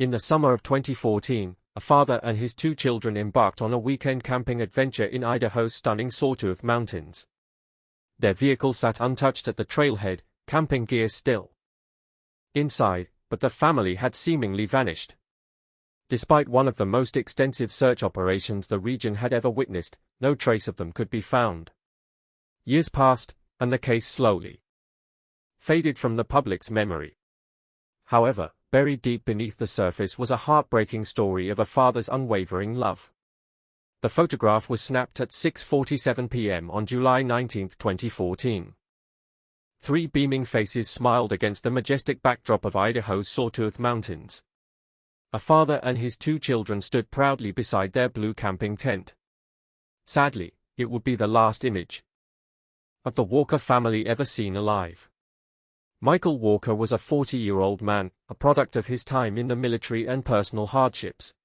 In the summer of 2014, a father and his two children embarked on a weekend camping adventure in Idaho's stunning Sawtooth Mountains. Their vehicle sat untouched at the trailhead, camping gear still inside, but the family had seemingly vanished. Despite one of the most extensive search operations the region had ever witnessed, no trace of them could be found. Years passed, and the case slowly faded from the public's memory. However, buried deep beneath the surface was a heartbreaking story of a father's unwavering love. The photograph was snapped at 6:47 p.m. on July 19, 2014. Three beaming faces smiled against the majestic backdrop of Idaho's Sawtooth Mountains. A father and his two children stood proudly beside their blue camping tent. Sadly, it would be the last image of the Walker family ever seen alive. Michael Walker was a 40-year-old man, a product of his time in the military and personal hardships.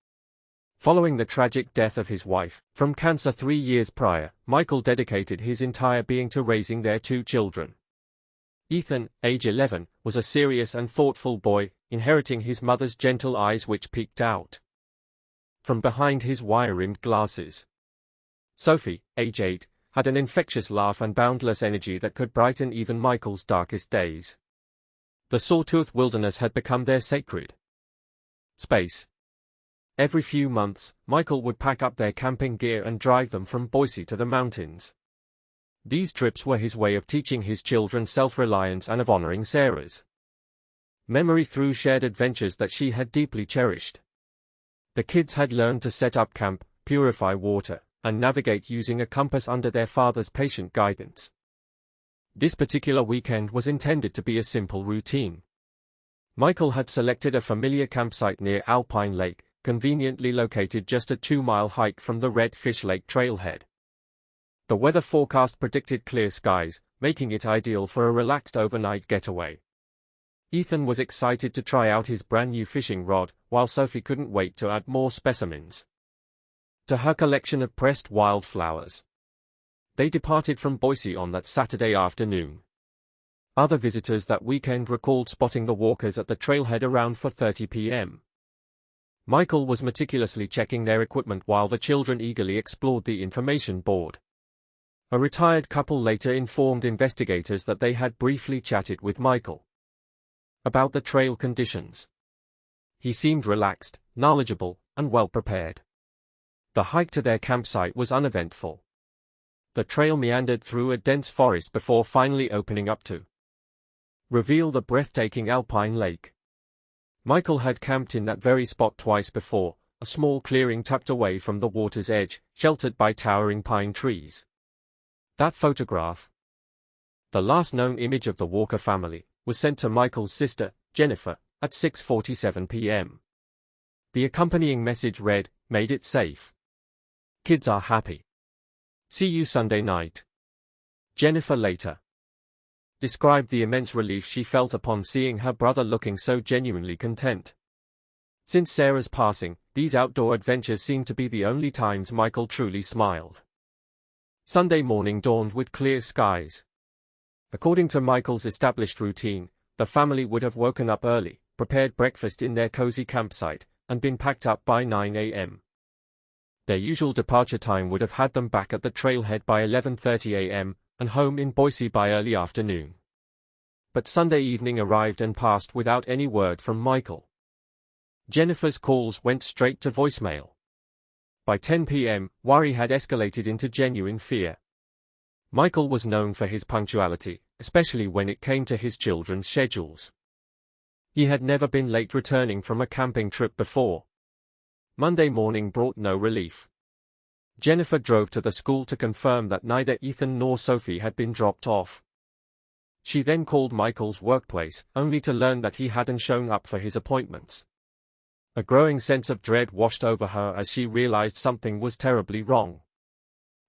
Following the tragic death of his wife from cancer 3 years prior, Michael dedicated his entire being to raising their two children. Ethan, age 11, was a serious and thoughtful boy, inheriting his mother's gentle eyes which peeked out from behind his wire-rimmed glasses. Sophie, age 8, had an infectious laugh and boundless energy that could brighten even Michael's darkest days. The Sawtooth Wilderness had become their sacred space. Every few months, Michael would pack up their camping gear and drive them from Boise to the mountains. These trips were his way of teaching his children self-reliance and of honoring Sarah's memory through shared adventures that she had deeply cherished. The kids had learned to set up camp, purify water, and navigate using a compass under their father's patient guidance. This particular weekend was intended to be a simple routine. Michael had selected a familiar campsite near Alpine Lake, conveniently located just a 2-mile hike from the Red Fish Lake trailhead. The weather forecast predicted clear skies, making it ideal for a relaxed overnight getaway. Ethan was excited to try out his brand new fishing rod, while Sophie couldn't wait to add more specimens to her collection of pressed wildflowers. They departed from Boise on that Saturday afternoon. Other visitors that weekend recalled spotting the Walkers at the trailhead around 4:30 p.m. Michael was meticulously checking their equipment while the children eagerly explored the information board. A retired couple later informed investigators that they had briefly chatted with Michael about the trail conditions. He seemed relaxed, knowledgeable, and well prepared. The hike to their campsite was uneventful. The trail meandered through a dense forest before finally opening up to reveal the breathtaking Alpine Lake. Michael had camped in that very spot twice before, a small clearing tucked away from the water's edge, sheltered by towering pine trees. That photograph, the last known image of the Walker family, was sent to Michael's sister, Jennifer, at 6:47 p.m. The accompanying message read, "Made it safe. Kids are happy. See you Sunday night." Jennifer later described the immense relief she felt upon seeing her brother looking so genuinely content. Since Sarah's passing, these outdoor adventures seemed to be the only times Michael truly smiled. Sunday morning dawned with clear skies. According to Michael's established routine, the family would have woken up early, prepared breakfast in their cozy campsite, and been packed up by 9 a.m. Their usual departure time would have had them back at the trailhead by 11:30 a.m., and home in Boise by early afternoon. But Sunday evening arrived and passed without any word from Michael. Jennifer's calls went straight to voicemail. By 10 p.m., worry had escalated into genuine fear. Michael was known for his punctuality, especially when it came to his children's schedules. He had never been late returning from a camping trip before. Monday morning brought no relief. Jennifer drove to the school to confirm that neither Ethan nor Sophie had been dropped off. She then called Michael's workplace, only to learn that he hadn't shown up for his appointments. A growing sense of dread washed over her as she realized something was terribly wrong.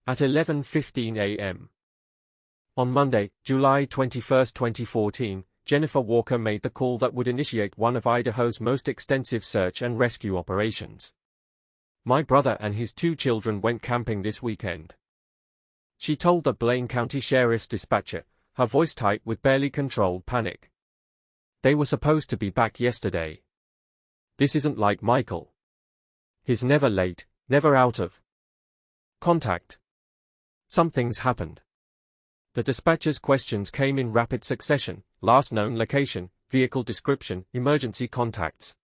At 11:15 a.m. on Monday, July 21, 2014, Jennifer Walker made the call that would initiate one of Idaho's most extensive search and rescue operations. "My brother and his two children went camping this weekend," she told the Blaine County Sheriff's dispatcher, her voice tight with barely controlled panic. "They were supposed to be back yesterday. This isn't like Michael. He's never late, never out of contact. Something's happened. The dispatcher's questions came in rapid succession: last known location, vehicle description, emergency contacts.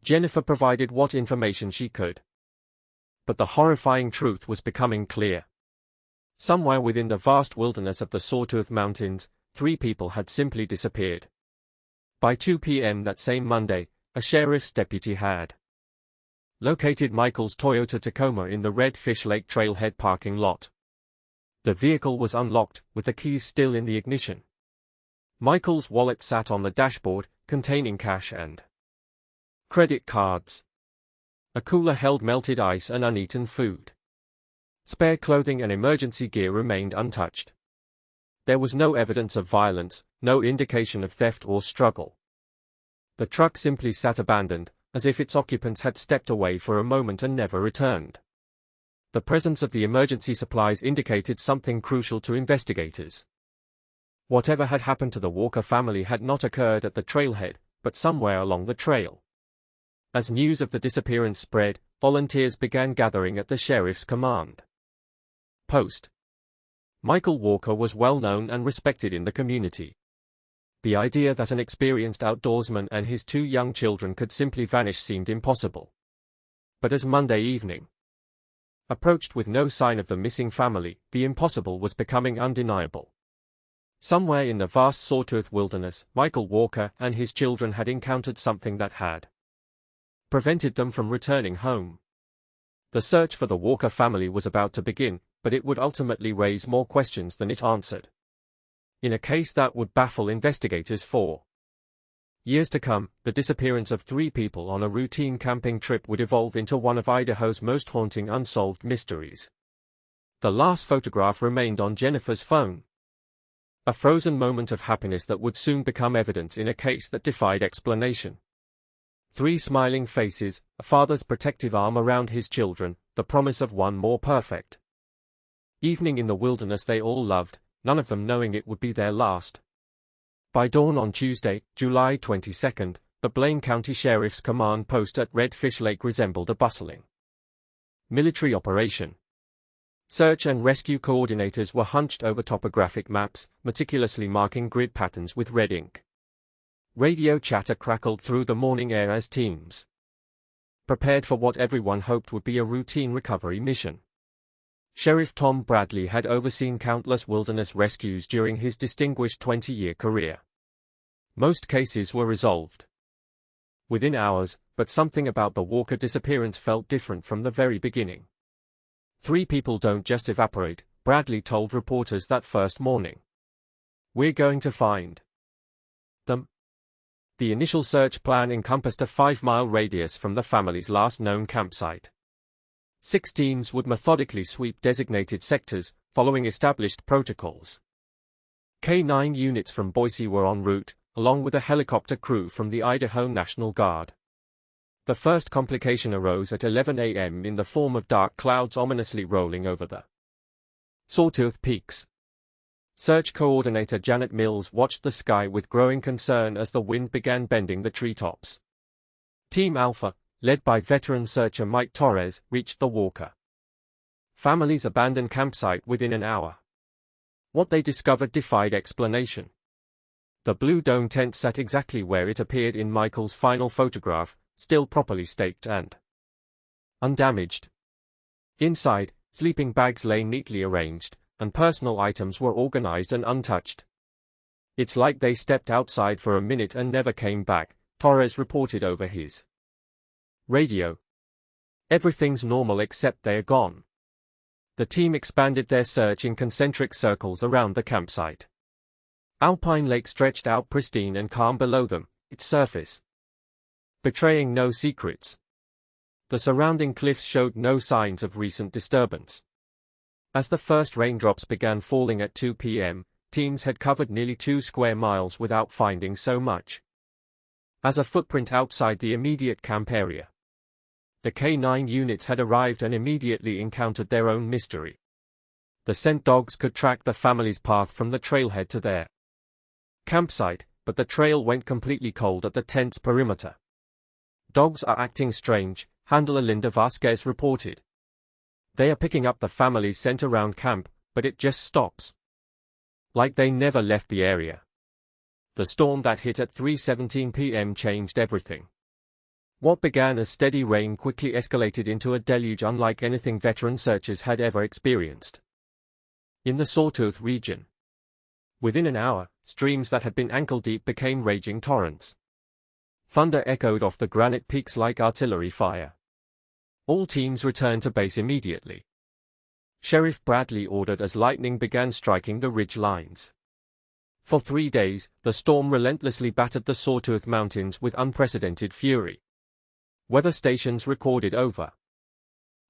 Jennifer provided what information she could. But the horrifying truth was becoming clear. Somewhere within the vast wilderness of the Sawtooth Mountains, 3 people had simply disappeared. By 2 p.m. that same Monday, a sheriff's deputy had located Michael's Toyota Tacoma in the Red Fish Lake trailhead parking lot. The vehicle was unlocked, with the keys still in the ignition. Michael's wallet sat on the dashboard, containing cash and credit cards. A cooler held melted ice and uneaten food. Spare clothing and emergency gear remained untouched. There was no evidence of violence, no indication of theft or struggle. The truck simply sat abandoned, as if its occupants had stepped away for a moment and never returned. The presence of the emergency supplies indicated something crucial to investigators. Whatever had happened to the Walker family had not occurred at the trailhead, but somewhere along the trail. As news of the disappearance spread, volunteers began gathering at the sheriff's command post. Michael Walker was well known and respected in the community. The idea that an experienced outdoorsman and his 2 young children could simply vanish seemed impossible. But as Monday evening approached with no sign of the missing family, the impossible was becoming undeniable. Somewhere in the vast Sawtooth wilderness, Michael Walker and his children had encountered something that had prevented them from returning home. The search for the Walker family was about to begin, but it would ultimately raise more questions than it answered. In a case that would baffle investigators for years to come, the disappearance of 3 people on a routine camping trip would evolve into one of Idaho's most haunting unsolved mysteries. The last photograph remained on Jennifer's phone. A frozen moment of happiness that would soon become evidence in a case that defied explanation. 3 smiling faces, a father's protective arm around his children, the promise of one more perfect evening in the wilderness they all loved, none of them knowing it would be their last. By dawn on Tuesday, July 22, the Blaine County Sheriff's Command post at Red Fish Lake resembled a bustling military operation. Search and rescue coordinators were hunched over topographic maps, meticulously marking grid patterns with red ink. Radio chatter crackled through the morning air as teams prepared for what everyone hoped would be a routine recovery mission. Sheriff Tom Bradley had overseen countless wilderness rescues during his distinguished 20-year career. Most cases were resolved within hours, but something about the Walker disappearance felt different from the very beginning. 3 people don't just evaporate, Bradley told reporters that first morning. We're going to find them. The initial search plan encompassed a 5-mile radius from the family's last known campsite. 6 teams would methodically sweep designated sectors, following established protocols. K-9 units from Boise were en route, along with a helicopter crew from the Idaho National Guard. The first complication arose at 11 a.m. in the form of dark clouds ominously rolling over the Sawtooth Peaks. Search coordinator Janet Mills watched the sky with growing concern as the wind began bending the treetops. Team Alpha, led by veteran searcher Mike Torres, reached the Walker family's abandoned campsite within an hour. What they discovered defied explanation. The Blue Dome tent sat exactly where it appeared in Michael's final photograph, still properly staked and undamaged. Inside, sleeping bags lay neatly arranged, and personal items were organized and untouched. It's like they stepped outside for a minute and never came back, Torres reported over his radio. Everything's normal except they're gone. The team expanded their search in concentric circles around the campsite. Alpine Lake stretched out pristine and calm below them, its surface betraying no secrets. The surrounding cliffs showed no signs of recent disturbance. As the first raindrops began falling at 2 p.m., teams had covered nearly 2 square miles without finding so much as a footprint outside the immediate camp area. The K-9 units had arrived and immediately encountered their own mystery. The scent dogs could track the family's path from the trailhead to their campsite, but the trail went completely cold at the tent's perimeter. "Dogs are acting strange," handler Linda Vasquez reported. "They are picking up the family's scent around camp, but it just stops. Like they never left the area." The storm that hit at 3:17 p.m. changed everything. What began as steady rain quickly escalated into a deluge unlike anything veteran searchers had ever experienced. In the Sawtooth region, within an hour, streams that had been ankle-deep became raging torrents. Thunder echoed off the granite peaks like artillery fire. All teams returned to base immediately. Sheriff Bradley ordered as lightning began striking the ridge lines. For 3 days, the storm relentlessly battered the Sawtooth Mountains with unprecedented fury. Weather stations recorded over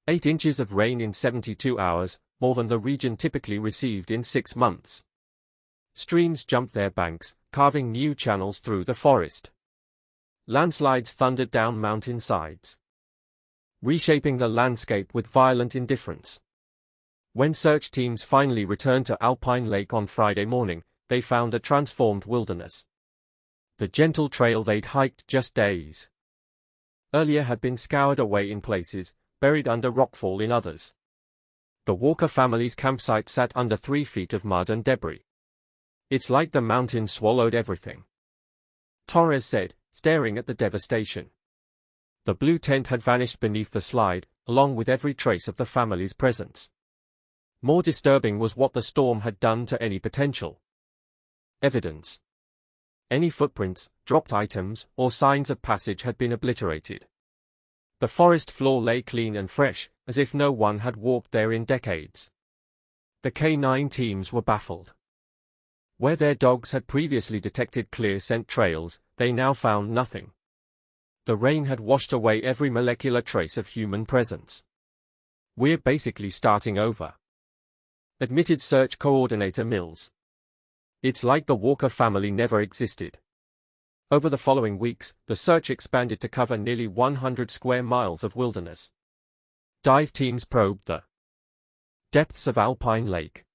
8 inches of rain in 72 hours, more than the region typically received in 6 months. Streams jumped their banks, carving new channels through the forest. Landslides thundered down mountain sides, reshaping the landscape with violent indifference. When search teams finally returned to Alpine Lake on Friday morning, they found a transformed wilderness. The gentle trail they'd hiked just days earlier had been scoured away in places, buried under rockfall in others. The Walker family's campsite sat under 3 feet of mud and debris. "It's like the mountain swallowed everything," Torres said, staring at the devastation. The blue tent had vanished beneath the slide, along with every trace of the family's presence. More disturbing was what the storm had done to any potential evidence. Any footprints, dropped items, or signs of passage had been obliterated. The forest floor lay clean and fresh, as if no one had walked there in decades. The K9 teams were baffled. Where their dogs had previously detected clear scent trails, they now found nothing. The rain had washed away every molecular trace of human presence. "We're basically starting over," admitted search coordinator Mills. "It's like the Walker family never existed." Over the following weeks, the search expanded to cover nearly 100 square miles of wilderness. Dive teams probed the depths of Alpine Lake.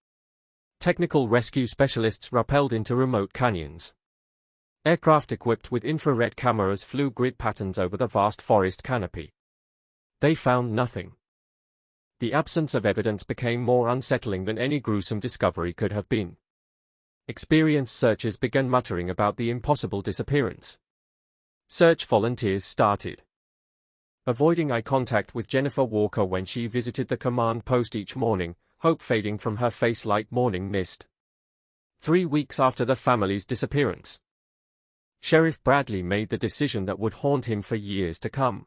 Technical rescue specialists rappelled into remote canyons. Aircraft equipped with infrared cameras flew grid patterns over the vast forest canopy. They found nothing. The absence of evidence became more unsettling than any gruesome discovery could have been. Experienced searchers began muttering about the impossible disappearance. Search volunteers started avoiding eye contact with Jennifer Walker when she visited the command post each morning, hope fading from her face like morning mist. 3 weeks after the family's disappearance, Sheriff Bradley made the decision that would haunt him for years to come.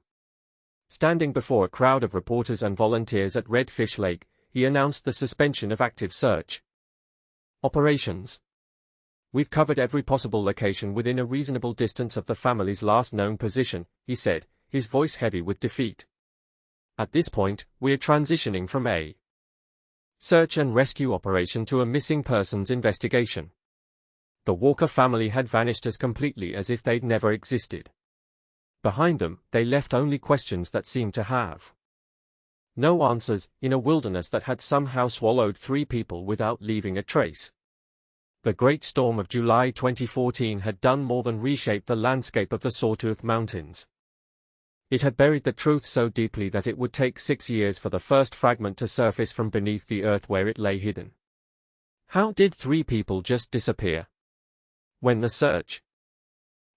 Standing before a crowd of reporters and volunteers at Redfish Lake, he announced the suspension of active search operations. "We've covered every possible location within a reasonable distance of the family's last known position," he said, his voice heavy with defeat. "At this point, we're transitioning from a search and rescue operation to a missing persons investigation." The Walker family had vanished as completely as if they'd never existed. Behind them, they left only questions that seemed to have no answers, in a wilderness that had somehow swallowed 3 people without leaving a trace. The Great Storm of July 2014 had done more than reshape the landscape of the Sawtooth Mountains. It had buried the truth so deeply that it would take 6 years for the first fragment to surface from beneath the earth where it lay hidden. How did 3 people just disappear? When the search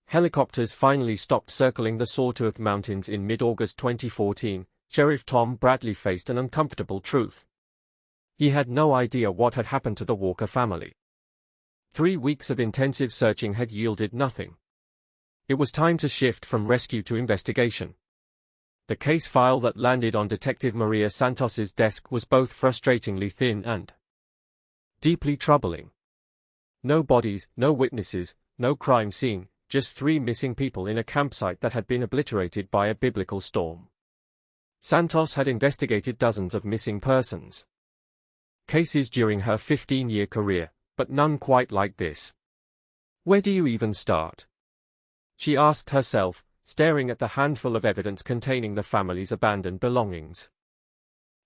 helicopters finally stopped circling the Sawtooth Mountains in mid-August 2014, Sheriff Tom Bradley faced an uncomfortable truth. He had no idea what had happened to the Walker family. 3 weeks of intensive searching had yielded nothing. It was time to shift from rescue to investigation. The case file that landed on Detective Maria Santos's desk was both frustratingly thin and deeply troubling. No bodies, no witnesses, no crime scene, just 3 missing people in a campsite that had been obliterated by a biblical storm. Santos had investigated dozens of missing persons cases during her 15-year career, but none quite like this. Where do you even start? She asked herself, staring at the handful of evidence containing the family's abandoned belongings.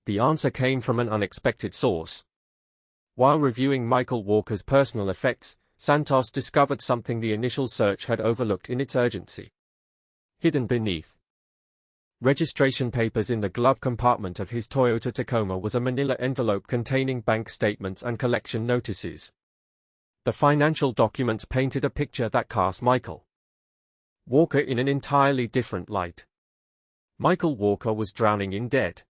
The answer came from an unexpected source. While reviewing Michael Walker's personal effects, Santos discovered something the initial search had overlooked in its urgency. Hidden beneath Registration papers in the glove compartment of his Toyota Tacoma was a manila envelope containing bank statements and collection notices. The financial documents painted a picture that cast Michael Walker in an entirely different light. Michael Walker was drowning in debt.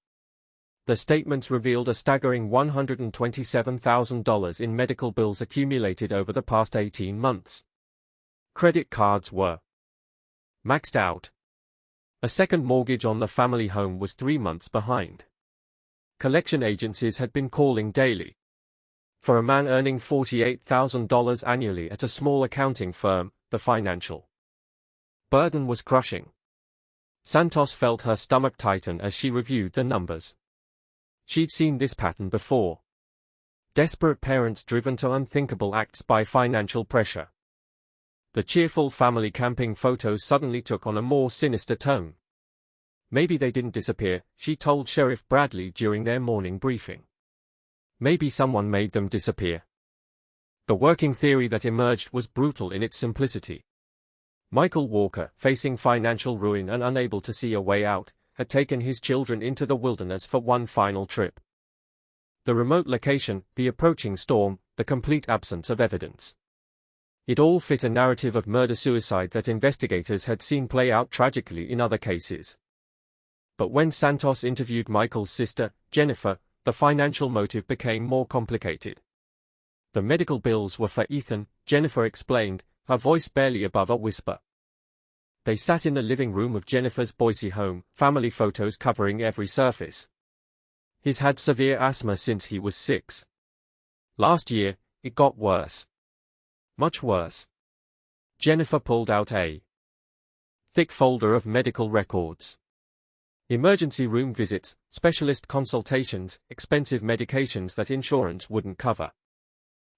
The statements revealed a staggering $127,000 in medical bills accumulated over the past 18 months. Credit cards were maxed out. A second mortgage on the family home was 3 months behind. Collection agencies had been calling daily. For a man earning $48,000 annually at a small accounting firm, the financial burden was crushing. Santos felt her stomach tighten as she reviewed the numbers. She'd seen this pattern before. Desperate parents driven to unthinkable acts by financial pressure. The cheerful family camping photos suddenly took on a more sinister tone. Maybe they didn't disappear, she told Sheriff Bradley during their morning briefing. Maybe someone made them disappear. The working theory that emerged was brutal in its simplicity. Michael Walker, facing financial ruin and unable to see a way out, had taken his children into the wilderness for one final trip. The remote location, the approaching storm, the complete absence of evidence. It all fit a narrative of murder-suicide that investigators had seen play out tragically in other cases. But when Santos interviewed Michael's sister, Jennifer, the financial motive became more complicated. The medical bills were for Ethan, Jennifer explained, her voice barely above a whisper. They sat in the living room of Jennifer's Boise home, family photos covering every surface. He's had severe asthma since he was 6. Last year, it got worse. Much worse. Jennifer pulled out a thick folder of medical records. Emergency room visits, specialist consultations, expensive medications that insurance wouldn't cover.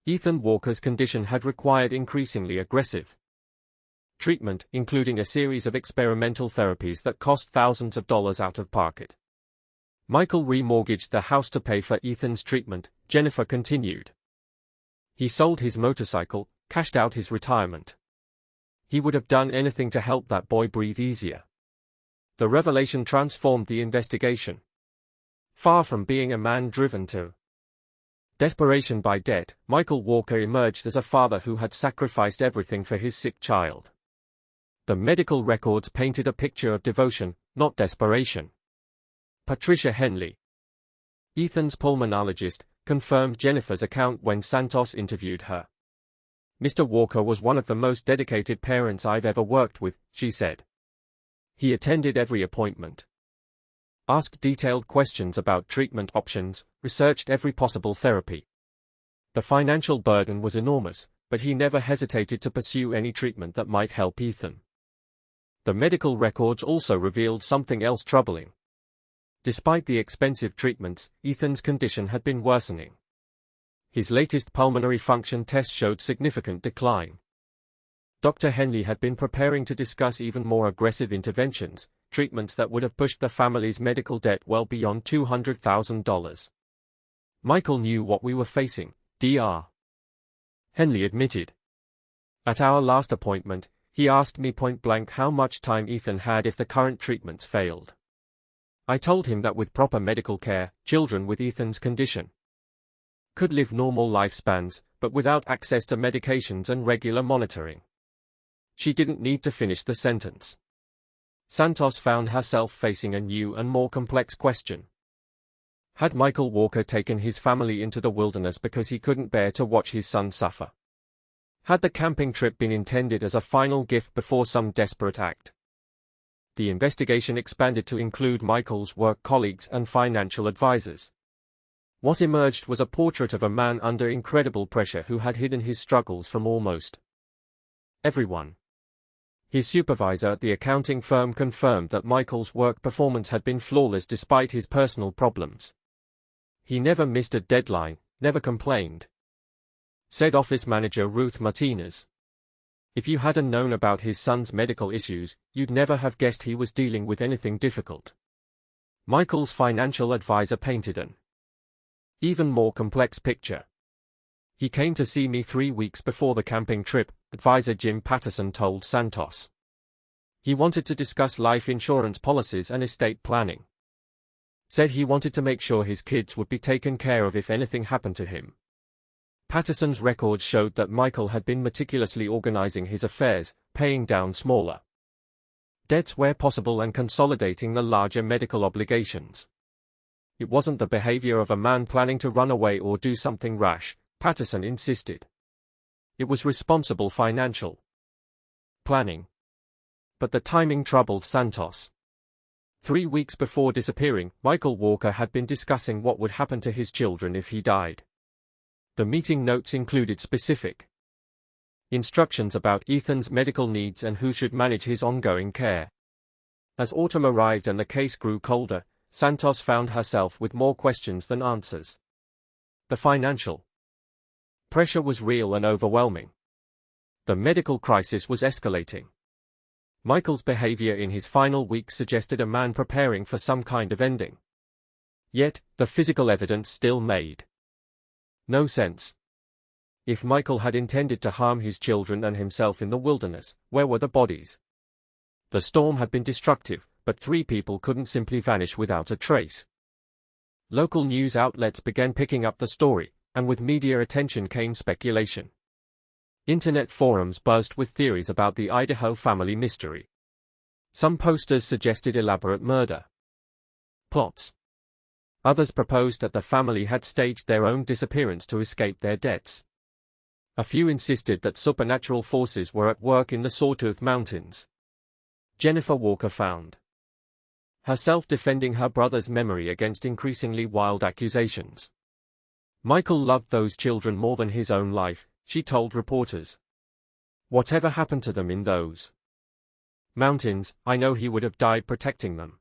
Ethan Walker's condition had required increasingly aggressive treatment, including a series of experimental therapies that cost thousands of dollars out of pocket. Michael remortgaged the house to pay for Ethan's treatment, Jennifer continued. He sold his motorcycle, cashed out his retirement. He would have done anything to help that boy breathe easier. The revelation transformed the investigation. Far from being a man driven to desperation by debt, Michael Walker emerged as a father who had sacrificed everything for his sick child. The medical records painted a picture of devotion, not desperation. Patricia Henley, Ethan's pulmonologist, confirmed Jennifer's account when Santos interviewed her. Mr. Walker was one of the most dedicated parents I've ever worked with, she said. He attended every appointment, asked detailed questions about treatment options, researched every possible therapy. The financial burden was enormous, but he never hesitated to pursue any treatment that might help Ethan. The medical records also revealed something else troubling. Despite the expensive treatments, Ethan's condition had been worsening. His latest pulmonary function test showed significant decline. Dr. Henley had been preparing to discuss even more aggressive interventions, treatments that would have pushed the family's medical debt well beyond $200,000. Michael knew what we were facing, Dr. Henley admitted. At our last appointment, he asked me point-blank how much time Ethan had if the current treatments failed. I told him that with proper medical care, children with Ethan's condition could live normal lifespans, but without access to medications and regular monitoring. She didn't need to finish the sentence. Santos found herself facing a new and more complex question. Had Michael Walker taken his family into the wilderness because he couldn't bear to watch his son suffer? Had the camping trip been intended as a final gift before some desperate act? The investigation expanded to include Michael's work colleagues and financial advisors. What emerged was a portrait of a man under incredible pressure who had hidden his struggles from almost everyone. His supervisor at the accounting firm confirmed that Michael's work performance had been flawless despite his personal problems. He never missed a deadline, never complained, said office manager Ruth Martinez. If you hadn't known about his son's medical issues, you'd never have guessed he was dealing with anything difficult. Michael's financial advisor painted an even more complex picture. He came to see me 3 weeks before the camping trip, advisor Jim Patterson told Santos. He wanted to discuss life insurance policies and estate planning. Said he wanted to make sure his kids would be taken care of if anything happened to him. Patterson's records showed that Michael had been meticulously organizing his affairs, paying down smaller debts where possible and consolidating the larger medical obligations. It wasn't the behavior of a man planning to run away or do something rash, Patterson insisted. It was responsible financial planning. But the timing troubled Santos. 3 weeks before disappearing, Michael Walker had been discussing what would happen to his children if he died. The meeting notes included specific instructions about Ethan's medical needs and who should manage his ongoing care. As autumn arrived and the case grew colder, Santos found herself with more questions than answers. The financial pressure was real and overwhelming. The medical crisis was escalating. Michael's behavior in his final weeks suggested a man preparing for some kind of ending. Yet, the physical evidence still made no sense. If Michael had intended to harm his children and himself in the wilderness, where were the bodies? The storm had been destructive, but 3 people couldn't simply vanish without a trace. Local news outlets began picking up the story, and with media attention came speculation. Internet forums buzzed with theories about the Idaho family mystery. Some posters suggested elaborate murder plots. Others proposed that the family had staged their own disappearance to escape their debts. A few insisted that supernatural forces were at work in the Sawtooth Mountains. Jennifer Walker found herself defending her brother's memory against increasingly wild accusations. Michael loved those children more than his own life, she told reporters. Whatever happened to them in those mountains, I know he would have died protecting them.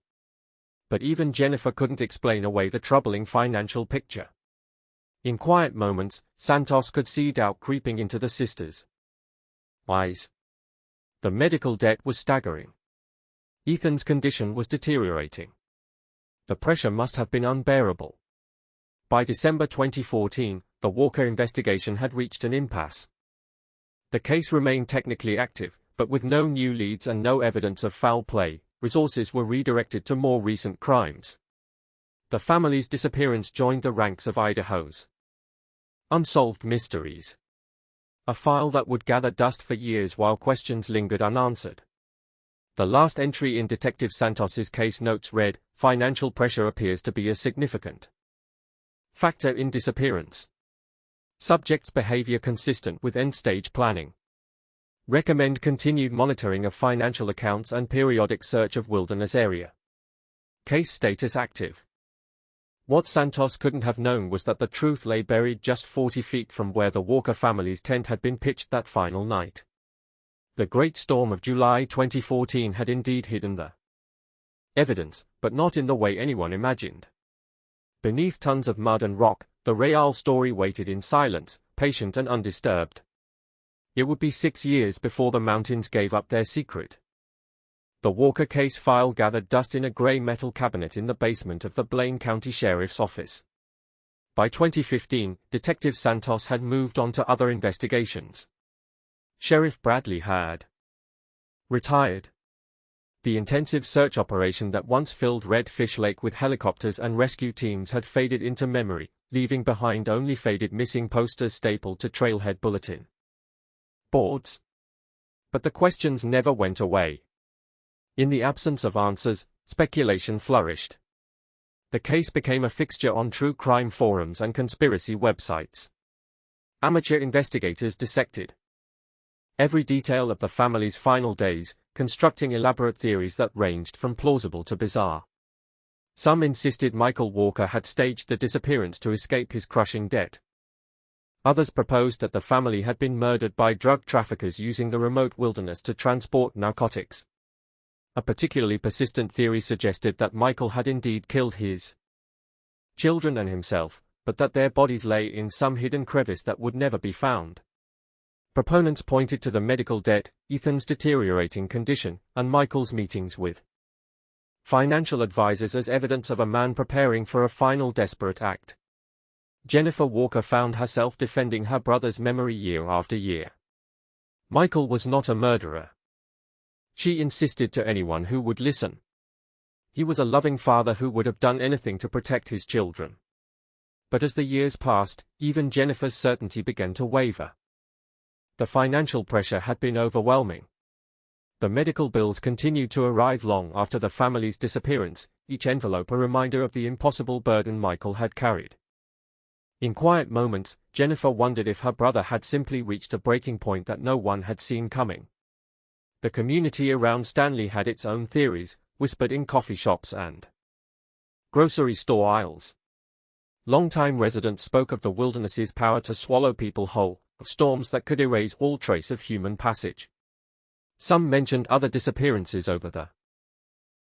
But even Jennifer couldn't explain away the troubling financial picture. In quiet moments, Santos could see doubt creeping into the sisters' eyes. The medical debt was staggering. Ethan's condition was deteriorating. The pressure must have been unbearable. By December 2014, the Walker investigation had reached an impasse. The case remained technically active, but with no new leads and no evidence of foul play, resources were redirected to more recent crimes. The family's disappearance joined the ranks of Idaho's unsolved mysteries. A file that would gather dust for years while questions lingered unanswered. The last entry in Detective Santos's case notes read, "Financial pressure appears to be a significant factor in disappearance. Subject's behavior consistent with end-stage planning. Recommend continued monitoring of financial accounts and periodic search of wilderness area. Case status active." What Santos couldn't have known was that the truth lay buried just 40 feet from where the Walker family's tent had been pitched that final night. The Great Storm of July 2014 had indeed hidden the evidence, but not in the way anyone imagined. Beneath tons of mud and rock, the real story waited in silence, patient and undisturbed. It would be 6 years before the mountains gave up their secret. The Walker case file gathered dust in a gray metal cabinet in the basement of the Blaine County Sheriff's Office. By 2015, Detective Santos had moved on to other investigations. Sheriff Bradley had retired. The intensive search operation that once filled Redfish Lake with helicopters and rescue teams had faded into memory, leaving behind only faded missing posters stapled to trailhead bulletin boards. But the questions never went away. In the absence of answers, speculation flourished. The case became a fixture on true crime forums and conspiracy websites. Amateur investigators dissected every detail of the family's final days, constructing elaborate theories that ranged from plausible to bizarre. Some insisted Michael Walker had staged the disappearance to escape his crushing debt. Others proposed that the family had been murdered by drug traffickers using the remote wilderness to transport narcotics. A particularly persistent theory suggested that Michael had indeed killed his children and himself, but that their bodies lay in some hidden crevice that would never be found. Proponents pointed to the medical debt, Ethan's deteriorating condition, and Michael's meetings with financial advisors as evidence of a man preparing for a final desperate act. Jennifer Walker found herself defending her brother's memory year after year. Michael was not a murderer, she insisted to anyone who would listen. He was a loving father who would have done anything to protect his children. But as the years passed, even Jennifer's certainty began to waver. The financial pressure had been overwhelming. The medical bills continued to arrive long after the family's disappearance, each envelope a reminder of the impossible burden Michael had carried. In quiet moments, Jennifer wondered if her brother had simply reached a breaking point that no one had seen coming. The community around Stanley had its own theories, whispered in coffee shops and grocery store aisles. Longtime residents spoke of the wilderness's power to swallow people whole, of storms that could erase all trace of human passage. Some mentioned other disappearances over the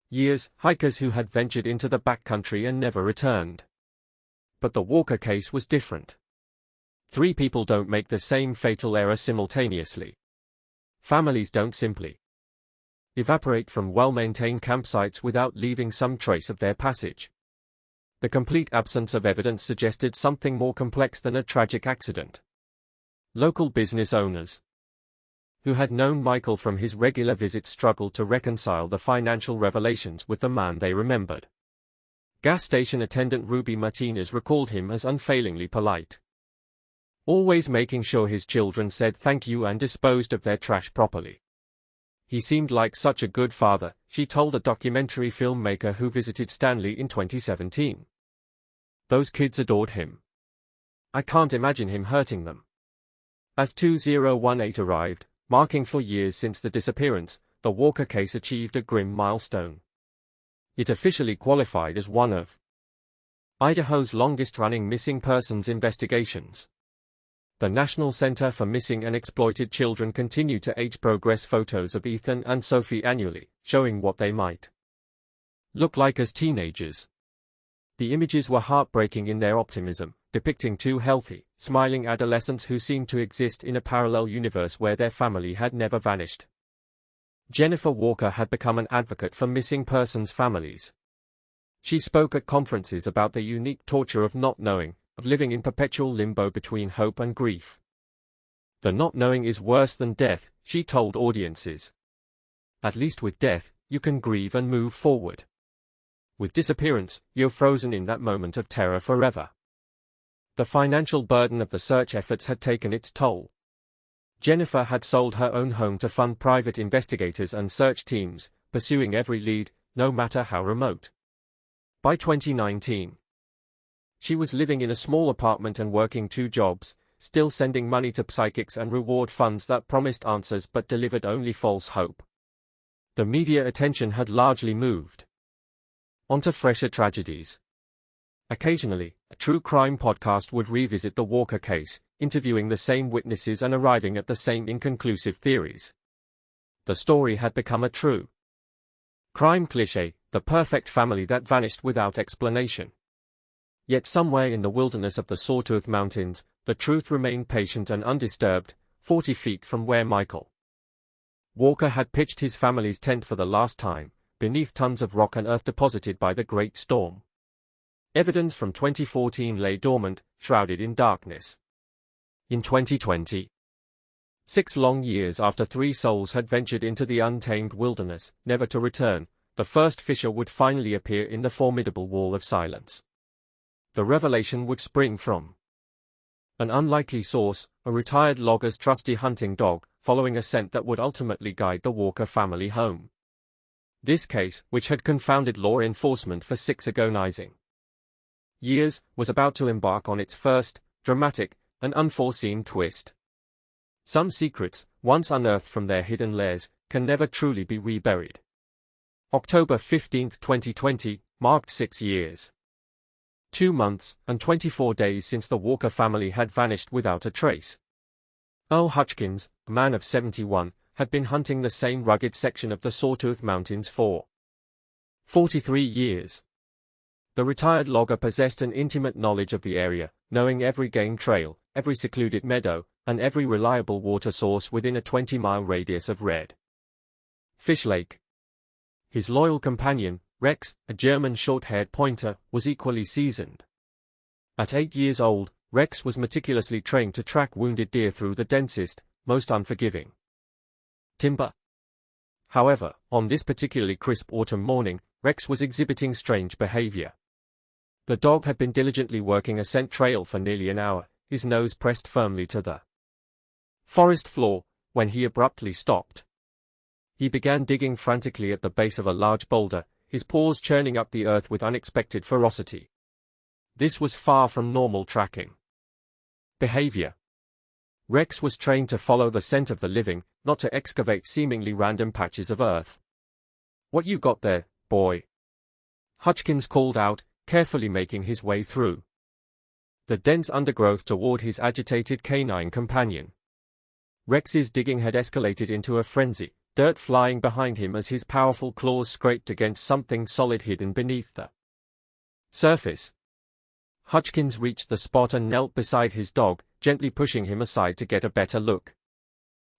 years, hikers who had ventured into the backcountry and never returned. But the Walker case was different. 3 people don't make the same fatal error simultaneously. Families don't simply evaporate from well-maintained campsites without leaving some trace of their passage. The complete absence of evidence suggested something more complex than a tragic accident. Local business owners who had known Michael from his regular visits struggled to reconcile the financial revelations with the man they remembered. Gas station attendant Ruby Martinez recalled him as unfailingly polite, always making sure his children said thank you and disposed of their trash properly. He seemed like such a good father, she told a documentary filmmaker who visited Stanley in 2017. Those kids adored him. I can't imagine him hurting them. As 2018 arrived, marking 4 years since the disappearance, the Walker case achieved a grim milestone. It officially qualified as one of Idaho's longest-running missing persons investigations. The National Center for Missing and Exploited Children continued to age progress photos of Ethan and Sophie annually, showing what they might look like as teenagers. The images were heartbreaking in their optimism, depicting 2 healthy, smiling adolescents who seemed to exist in a parallel universe where their family had never vanished. Jennifer Walker had become an advocate for missing persons' families. She spoke at conferences about the unique torture of not knowing, of living in perpetual limbo between hope and grief. The not knowing is worse than death, she told audiences. At least with death, you can grieve and move forward. With disappearance, you're frozen in that moment of terror forever. The financial burden of the search efforts had taken its toll. Jennifer had sold her own home to fund private investigators and search teams, pursuing every lead, no matter how remote. By 2019, she was living in a small apartment and working 2 jobs, still sending money to psychics and reward funds that promised answers but delivered only false hope. The media attention had largely moved onto fresher tragedies. Occasionally, a true crime podcast would revisit the Walker case, interviewing the same witnesses and arriving at the same inconclusive theories. The story had become a true crime cliché, the perfect family that vanished without explanation. Yet somewhere in the wilderness of the Sawtooth Mountains, the truth remained patient and undisturbed, 40 feet from where Michael Walker had pitched his family's tent for the last time, beneath tons of rock and earth deposited by the Great Storm. Evidence from 2014 lay dormant, shrouded in darkness. In 2020, 6 long years after 3 souls had ventured into the untamed wilderness, never to return, the first fissure would finally appear in the formidable wall of silence. The revelation would spring from an unlikely source, a retired logger's trusty hunting dog, following a scent that would ultimately guide the Walker family home. This case, which had confounded law enforcement for 6 agonizing years, was about to embark on its first, dramatic, and unforeseen twist. Some secrets, once unearthed from their hidden lairs, can never truly be reburied. October 15, 2020, marked 6 years, 2 months, and 24 days since the Walker family had vanished without a trace. Earl Hutchkins, a man of 71, had been hunting the same rugged section of the Sawtooth Mountains for 43 years. The retired logger possessed an intimate knowledge of the area, knowing every game trail, every secluded meadow, and every reliable water source within a 20-mile radius of Red Fish Lake. His loyal companion, Rex, a German short-haired pointer, was equally seasoned. At 8 years old, Rex was meticulously trained to track wounded deer through the densest, most unforgiving timber. However, on this particularly crisp autumn morning, Rex was exhibiting strange behavior. The dog had been diligently working a scent trail for nearly an hour, his nose pressed firmly to the forest floor, when he abruptly stopped. He began digging frantically at the base of a large boulder, his paws churning up the earth with unexpected ferocity. This was far from normal tracking behavior. Rex was trained to follow the scent of the living, not to excavate seemingly random patches of earth. "What you got there, boy?" Hutchkins called out, carefully making his way through the dense undergrowth toward his agitated canine companion. Rex's digging had escalated into a frenzy, dirt flying behind him as his powerful claws scraped against something solid hidden beneath the surface. Hutchkins reached the spot and knelt beside his dog, gently pushing him aside to get a better look.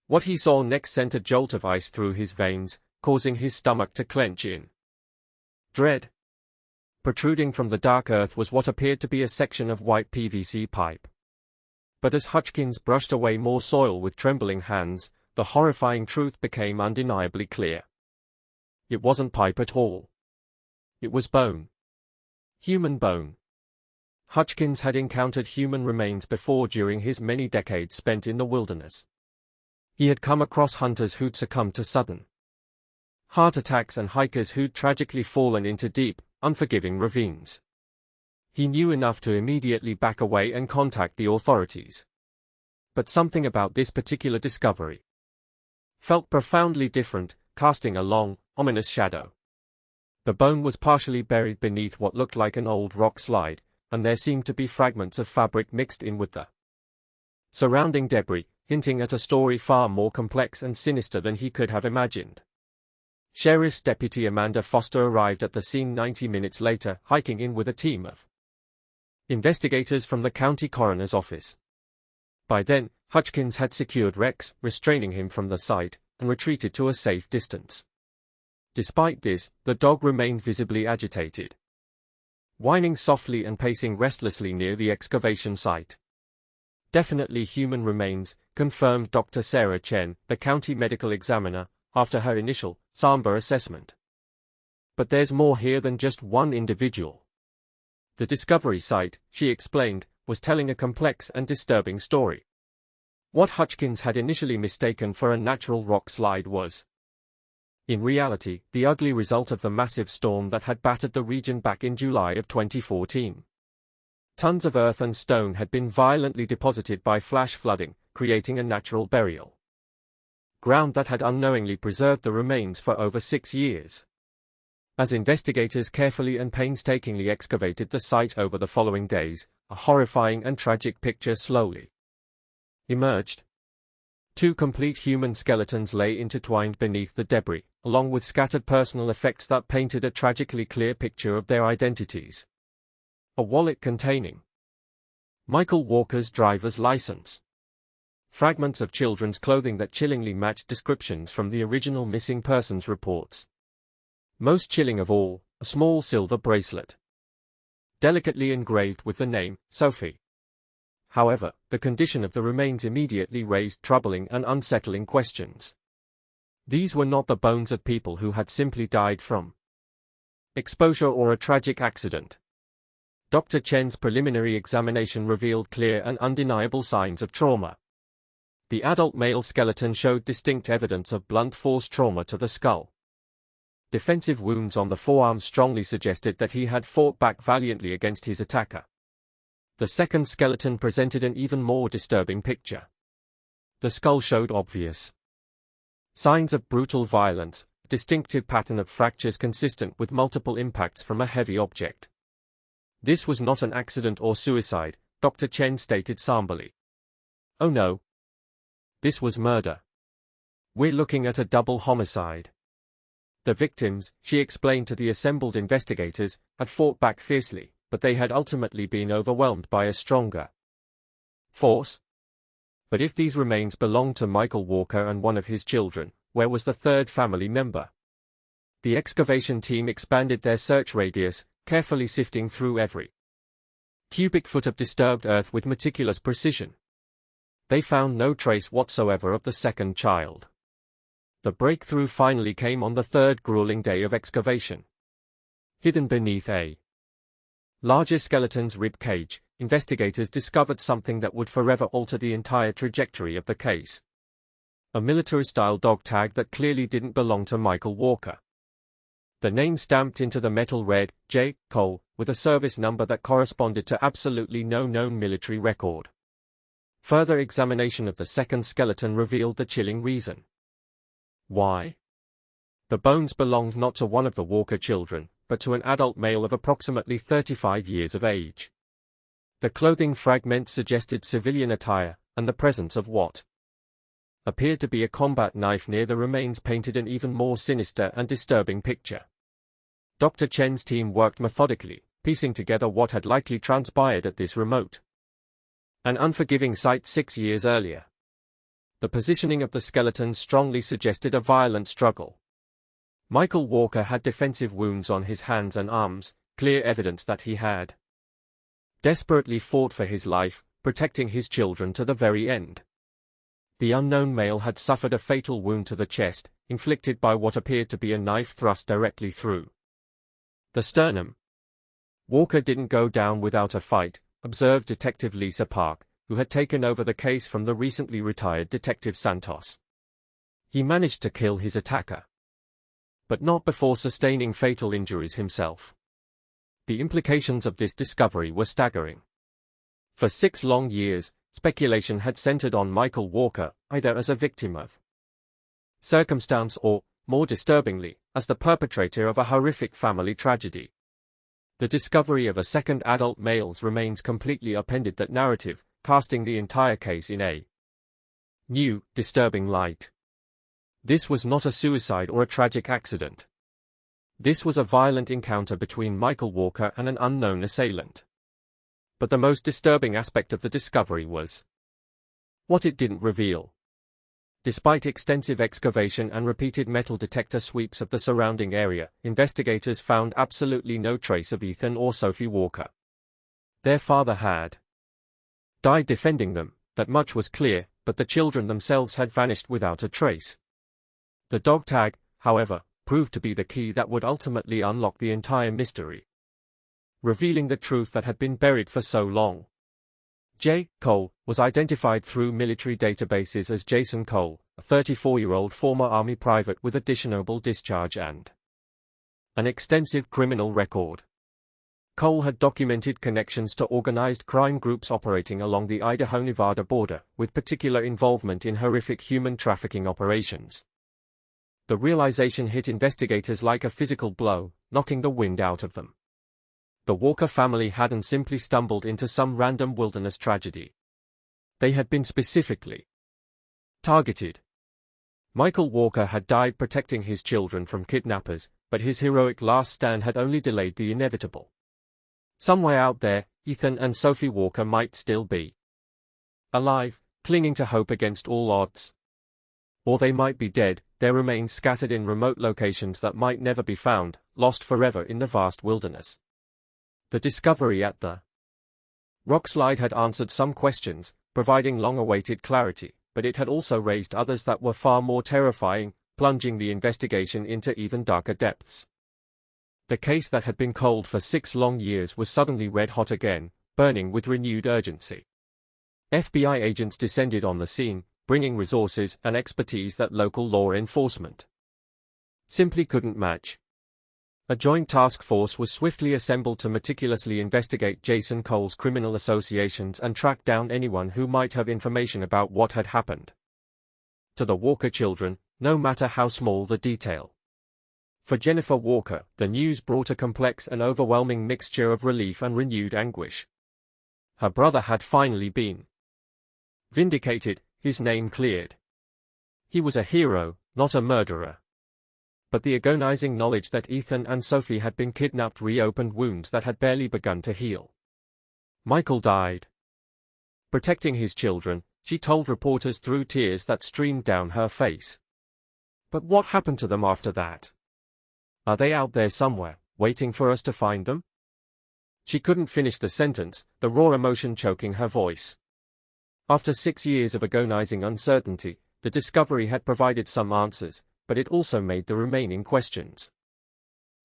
What he saw next sent a jolt of ice through his veins, causing his stomach to clench in dread. Protruding from the dark earth was what appeared to be a section of white PVC pipe. But as Hutchkins brushed away more soil with trembling hands, the horrifying truth became undeniably clear. It wasn't pipe at all. It was bone. Human bone. Hutchkins had encountered human remains before during his many decades spent in the wilderness. He had come across hunters who'd succumbed to sudden heart attacks and hikers who'd tragically fallen into deep, unforgiving ravines. He knew enough to immediately back away and contact the authorities. But something about this particular discovery felt profoundly different, casting a long, ominous shadow. The bone was partially buried beneath what looked like an old rock slide, and there seemed to be fragments of fabric mixed in with the surrounding debris, hinting at a story far more complex and sinister than he could have imagined. Sheriff's Deputy Amanda Foster arrived at the scene 90 minutes later, hiking in with a team of investigators from the county coroner's office. By then, Hutchkins had secured Rex, restraining him from the site, and retreated to a safe distance. Despite this, the dog remained visibly agitated, whining softly and pacing restlessly near the excavation site. "Definitely human remains," confirmed Dr. Sarah Chen, the county medical examiner, after her initial, somber assessment. "But there's more here than just one individual." The discovery site, she explained, was telling a complex and disturbing story. What Hutchkins had initially mistaken for a natural rock slide was, in reality, the ugly result of the massive storm that had battered the region back in July of 2014. Tons of earth and stone had been violently deposited by flash flooding, creating a natural burial ground that had unknowingly preserved the remains for over 6 years. As investigators carefully and painstakingly excavated the site over the following days, a horrifying and tragic picture slowly emerged. 2 complete human skeletons lay intertwined beneath the debris, along with scattered personal effects that painted a tragically clear picture of their identities. A wallet containing Michael Walker's driver's license. Fragments of children's clothing that chillingly matched descriptions from the original missing persons reports. Most chilling of all, a small silver bracelet, delicately engraved with the name, Sophie. However, the condition of the remains immediately raised troubling and unsettling questions. These were not the bones of people who had simply died from exposure or a tragic accident. Dr. Chen's preliminary examination revealed clear and undeniable signs of trauma. The adult male skeleton showed distinct evidence of blunt force trauma to the skull. Defensive wounds on the forearm strongly suggested that he had fought back valiantly against his attacker. The second skeleton presented an even more disturbing picture. The skull showed obvious signs of brutal violence, a distinctive pattern of fractures consistent with multiple impacts from a heavy object. This was not an accident or suicide, Dr. Chen stated somberly. "Oh no. This was murder. We're looking at a double homicide." The victims, she explained to the assembled investigators, had fought back fiercely, but they had ultimately been overwhelmed by a stronger force. But if these remains belonged to Michael Walker and one of his children, where was the third family member? The excavation team expanded their search radius, carefully sifting through every cubic foot of disturbed earth with meticulous precision. They found no trace whatsoever of the second child. The breakthrough finally came on the third grueling day of excavation. Hidden beneath a larger skeleton's rib cage, investigators discovered something that would forever alter the entire trajectory of the case. A military-style dog tag that clearly didn't belong to Michael Walker. The name stamped into the metal read, J. Cole, with a service number that corresponded to absolutely no known military record. Further examination of the second skeleton revealed the chilling reason. Why? The bones belonged not to one of the Walker children, but to an adult male of approximately 35 years of age. The clothing fragments suggested civilian attire, and the presence of what appeared to be a combat knife near the remains painted an even more sinister and disturbing picture. Dr. Chen's team worked methodically, piecing together what had likely transpired at this remote and unforgiving site 6 years earlier. The positioning of the skeletons strongly suggested a violent struggle. Michael Walker had defensive wounds on his hands and arms, clear evidence that he had desperately fought for his life, protecting his children to the very end. The unknown male had suffered a fatal wound to the chest, inflicted by what appeared to be a knife thrust directly through the sternum. Walker didn't go down without a fight, observed Detective Lisa Park, who had taken over the case from the recently retired Detective Santos. He managed to kill his attacker, but not before sustaining fatal injuries himself. The implications of this discovery were staggering. For 6 long years, speculation had centered on Michael Walker, either as a victim of circumstance or, more disturbingly, as the perpetrator of a horrific family tragedy. The discovery of a second adult male's remains completely upended that narrative, casting the entire case in a new, disturbing light. This was not a suicide or a tragic accident. This was a violent encounter between Michael Walker and an unknown assailant. But the most disturbing aspect of the discovery was what it didn't reveal. Despite extensive excavation and repeated metal detector sweeps of the surrounding area, investigators found absolutely no trace of Ethan or Sophie Walker. Their father had died defending them, that much was clear, but the children themselves had vanished without a trace. The dog tag, however, proved to be the key that would ultimately unlock the entire mystery, revealing the truth that had been buried for so long. J. Cole was identified through military databases as Jason Cole, a 34-year-old former Army private with a dishonorable discharge and an extensive criminal record. Cole had documented connections to organized crime groups operating along the Idaho-Nevada border, with particular involvement in horrific human trafficking operations. The realization hit investigators like a physical blow, knocking the wind out of them. The Walker family hadn't simply stumbled into some random wilderness tragedy. They had been specifically targeted. Michael Walker had died protecting his children from kidnappers, but his heroic last stand had only delayed the inevitable. Somewhere out there, Ethan and Sophie Walker might still be alive, clinging to hope against all odds. Or they might be dead, their remains scattered in remote locations that might never be found, lost forever in the vast wilderness. The discovery at the rockslide had answered some questions, providing long-awaited clarity, but it had also raised others that were far more terrifying, plunging the investigation into even darker depths. The case that had been cold for 6 long years was suddenly red-hot again, burning with renewed urgency. FBI agents descended on the scene, bringing resources and expertise that local law enforcement simply couldn't match. A joint task force was swiftly assembled to meticulously investigate Jason Cole's criminal associations and track down anyone who might have information about what had happened to the Walker children, no matter how small the detail. For Jennifer Walker, the news brought a complex and overwhelming mixture of relief and renewed anguish. Her brother had finally been vindicated, his name cleared. He was a hero, not a murderer. But the agonizing knowledge that Ethan and Sophie had been kidnapped reopened wounds that had barely begun to heal. Michael died protecting his children, she told reporters through tears that streamed down her face. But what happened to them after that? Are they out there somewhere, waiting for us to find them? She couldn't finish the sentence, the raw emotion choking her voice. After 6 years of agonizing uncertainty, the discovery had provided some answers, but it also made the remaining questions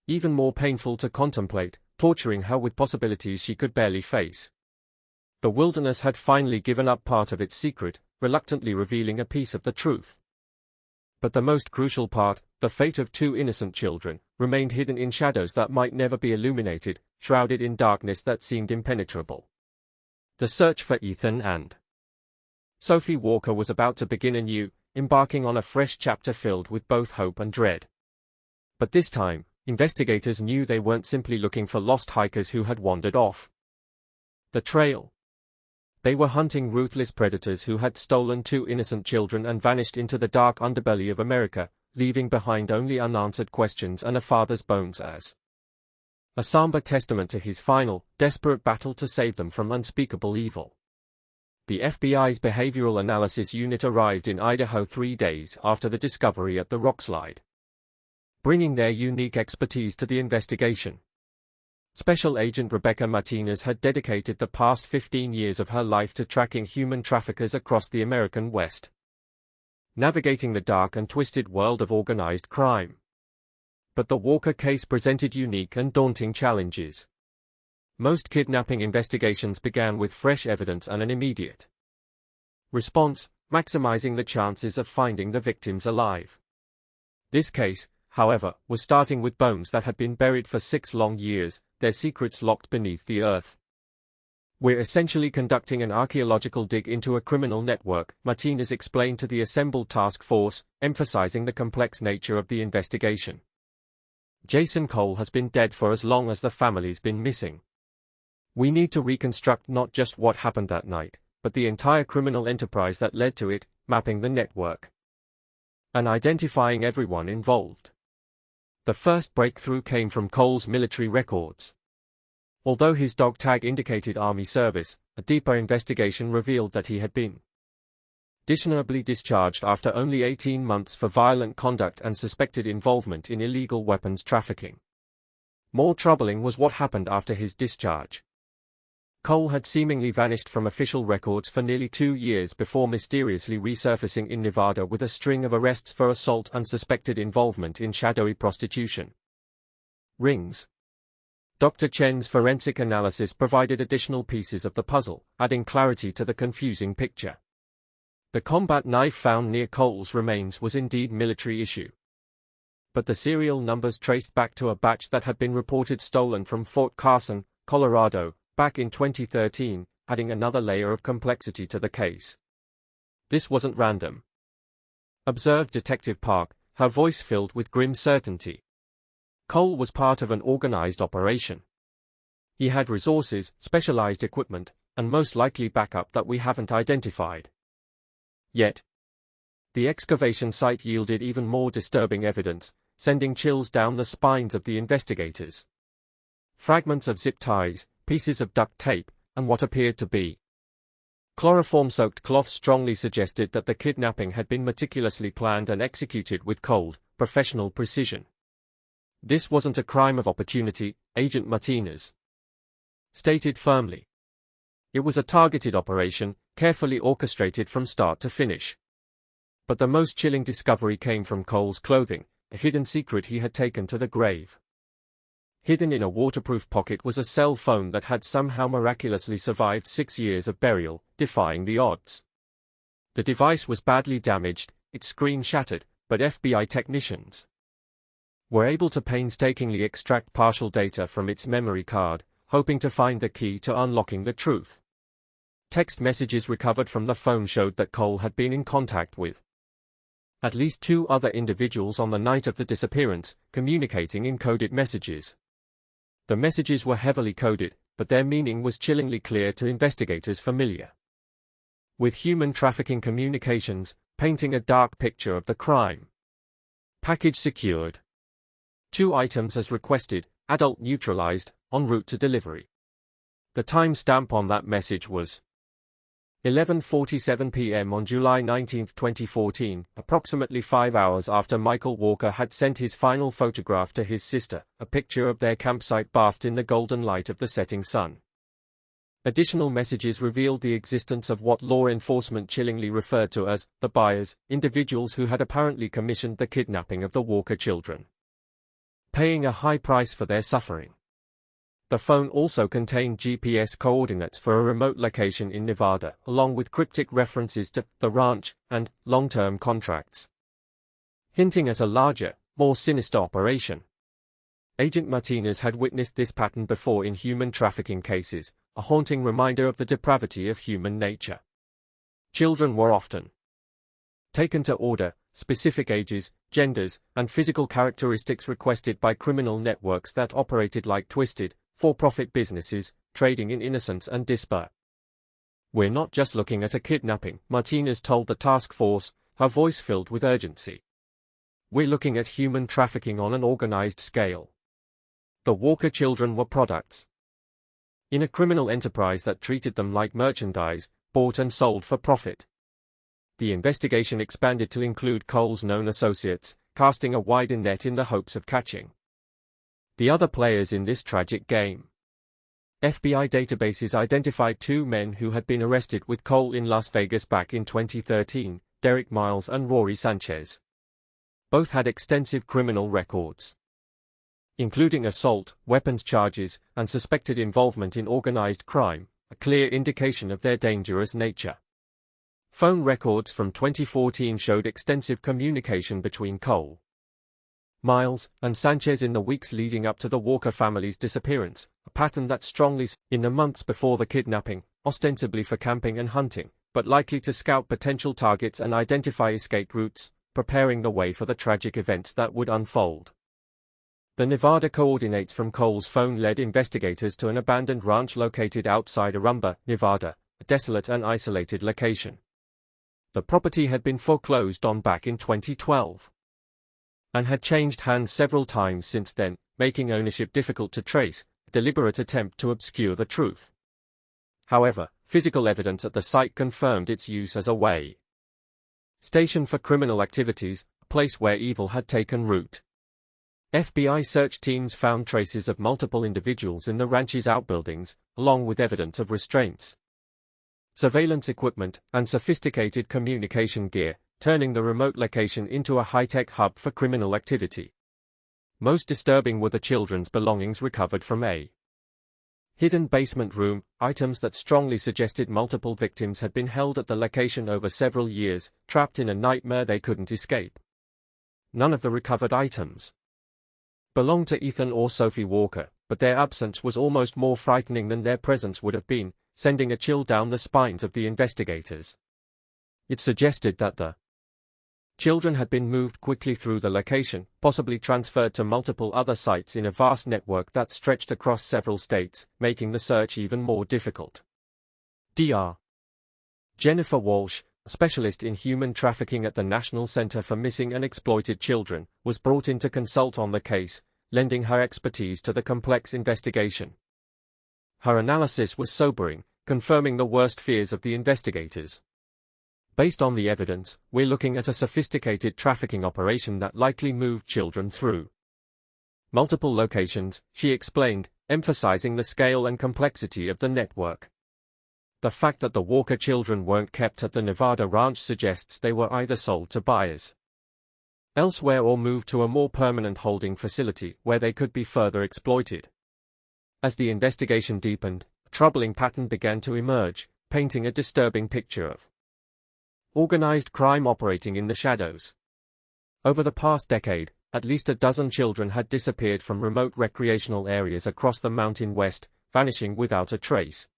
even more painful to contemplate, torturing her with possibilities she could barely face. The wilderness had finally given up part of its secret, reluctantly revealing a piece of the truth. But the most crucial part, the fate of two innocent children, remained hidden in shadows that might never be illuminated, shrouded in darkness that seemed impenetrable. The search for Ethan and Sophie Walker was about to begin anew, embarking on a fresh chapter filled with both hope and dread. But this time, investigators knew they weren't simply looking for lost hikers who had wandered off the trail. They were hunting ruthless predators who had stolen two innocent children and vanished into the dark underbelly of America, leaving behind only unanswered questions and a father's bones as a somber testament to his final, desperate battle to save them from unspeakable evil. The FBI's Behavioral Analysis Unit arrived in Idaho 3 days after the discovery at the rockslide, bringing their unique expertise to the investigation. Special Agent Rebecca Martinez had dedicated the past 15 years of her life to tracking human traffickers across the American West, navigating the dark and twisted world of organized crime. But the Walker case presented unique and daunting challenges. Most kidnapping investigations began with fresh evidence and an immediate response, maximizing the chances of finding the victims alive. This case, however, was starting with bones that had been buried for 6 long years, their secrets locked beneath the earth. "We're essentially conducting an archaeological dig into a criminal network," Martinez explained to the assembled task force, emphasizing the complex nature of the investigation. "Jason Cole has been dead for as long as the family's been missing. We need to reconstruct not just what happened that night, but the entire criminal enterprise that led to it, mapping the network and identifying everyone involved." The first breakthrough came from Cole's military records. Although his dog tag indicated Army service, a deeper investigation revealed that he had been dishonorably discharged after only 18 months for violent conduct and suspected involvement in illegal weapons trafficking. More troubling was what happened after his discharge. Cole had seemingly vanished from official records for nearly 2 years before mysteriously resurfacing in Nevada with a string of arrests for assault and suspected involvement in shadowy prostitution rings. Dr. Chen's forensic analysis provided additional pieces of the puzzle, adding clarity to the confusing picture. The combat knife found near Cole's remains was indeed military issue. But the serial numbers traced back to a batch that had been reported stolen from Fort Carson, Colorado, back in 2013, adding another layer of complexity to the case. "This wasn't random," observed Detective Park, her voice filled with grim certainty. "Cole was part of an organized operation. He had resources, specialized equipment, and most likely backup that we haven't identified yet." The excavation site yielded even more disturbing evidence, sending chills down the spines of the investigators. Fragments of zip ties, pieces of duct tape, and what appeared to be chloroform-soaked cloth strongly suggested that the kidnapping had been meticulously planned and executed with cold, professional precision. "This wasn't a crime of opportunity," Agent Martinez stated firmly. "It was a targeted operation, carefully orchestrated from start to finish." But the most chilling discovery came from Cole's clothing, a hidden secret he had taken to the grave. Hidden in a waterproof pocket was a cell phone that had somehow miraculously survived 6 years of burial, defying the odds. The device was badly damaged, its screen shattered, but FBI technicians were able to painstakingly extract partial data from its memory card, hoping to find the key to unlocking the truth. Text messages recovered from the phone showed that Cole had been in contact with at least 2 other individuals on the night of the disappearance, communicating in coded messages. The messages were heavily coded, but their meaning was chillingly clear to investigators familiar with human trafficking communications, painting a dark picture of the crime. "Package secured. 2 items as requested, adult neutralized, en route to delivery." The timestamp on that message was 11:47 p.m. on July 19, 2014, approximately 5 hours after Michael Walker had sent his final photograph to his sister, a picture of their campsite bathed in the golden light of the setting sun. Additional messages revealed the existence of what law enforcement chillingly referred to as the buyers, individuals who had apparently commissioned the kidnapping of the Walker children, paying a high price for their suffering. The phone also contained GPS coordinates for a remote location in Nevada, along with cryptic references to the ranch and long-term contracts, hinting at a larger, more sinister operation. Agent Martinez had witnessed this pattern before in human trafficking cases, a haunting reminder of the depravity of human nature. Children were often taken to order, specific ages, genders, and physical characteristics requested by criminal networks that operated like twisted, for-profit businesses, trading in innocence and despair. "We're not just looking at a kidnapping," Martinez told the task force, her voice filled with urgency. "We're looking at human trafficking on an organized scale." The Walker children were products in a criminal enterprise that treated them like merchandise, bought and sold for profit. The investigation expanded to include Cole's known associates, casting a wider net in the hopes of catching the other players in this tragic game. FBI databases identified two men who had been arrested with Cole in Las Vegas back in 2013, Derek Miles and Rory Sanchez. Both had extensive criminal records, including assault, weapons charges, and suspected involvement in organized crime, a clear indication of their dangerous nature. Phone records from 2014 showed extensive communication between Cole, Miles, and Sanchez in the weeks leading up to the Walker family's disappearance, a pattern that strongly in the months before the kidnapping, ostensibly for camping and hunting, but likely to scout potential targets and identify escape routes, preparing the way for the tragic events that would unfold. The Nevada coordinates from Cole's phone led investigators to an abandoned ranch located outside Arumba, Nevada, a desolate and isolated location. The property had been foreclosed on back in 2012 and had changed hands several times since then, making ownership difficult to trace, a deliberate attempt to obscure the truth. However, physical evidence at the site confirmed its use as a way station for criminal activities, a place where evil had taken root. FBI search teams found traces of multiple individuals in the ranch's outbuildings, along with evidence of restraints, surveillance equipment, and sophisticated communication gear, turning the remote location into a high-tech hub for criminal activity. Most disturbing were the children's belongings recovered from a hidden basement room, items that strongly suggested multiple victims had been held at the location over several years, trapped in a nightmare they couldn't escape. None of the recovered items belonged to Ethan or Sophie Walker, but their absence was almost more frightening than their presence would have been, sending a chill down the spines of the investigators. It suggested that the children had been moved quickly through the location, possibly transferred to multiple other sites in a vast network that stretched across several states, making the search even more difficult. Dr. Jennifer Walsh, a specialist in human trafficking at the National Center for Missing and Exploited Children, was brought in to consult on the case, lending her expertise to the complex investigation. Her analysis was sobering, confirming the worst fears of the investigators. "Based on the evidence, we're looking at a sophisticated trafficking operation that likely moved children through multiple locations," she explained, emphasizing the scale and complexity of the network. The fact that the Walker children weren't kept at the Nevada ranch suggests they were either sold to buyers elsewhere or moved to a more permanent holding facility where they could be further exploited. As the investigation deepened, a troubling pattern began to emerge, painting a disturbing picture of organized crime operating in the shadows. Over the past decade, at least a dozen children had disappeared from remote recreational areas across the Mountain West, vanishing without a trace.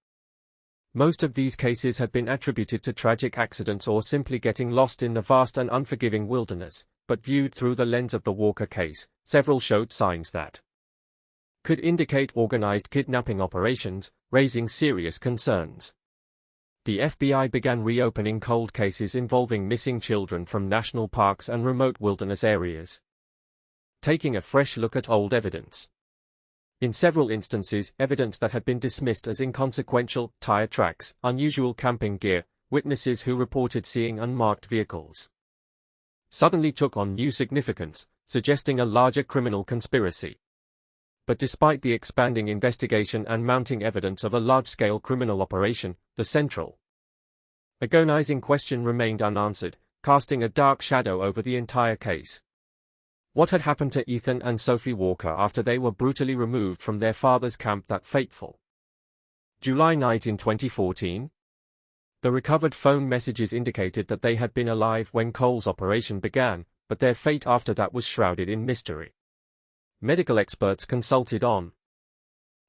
Most of these cases had been attributed to tragic accidents or simply getting lost in the vast and unforgiving wilderness, but viewed through the lens of the Walker case, several showed signs that could indicate organized kidnapping operations, raising serious concerns. The FBI began reopening cold cases involving missing children from national parks and remote wilderness areas, taking a fresh look at old evidence. In several instances, evidence that had been dismissed as inconsequential, tire tracks, unusual camping gear, witnesses who reported seeing unmarked vehicles, suddenly took on new significance, suggesting a larger criminal conspiracy. But despite the expanding investigation and mounting evidence of a large-scale criminal operation, the central, agonizing question remained unanswered, casting a dark shadow over the entire case. What had happened to Ethan and Sophie Walker after they were brutally removed from their father's camp that fateful July night in 2014? The recovered phone messages indicated that they had been alive when Cole's operation began, but their fate after that was shrouded in mystery. Medical experts consulted on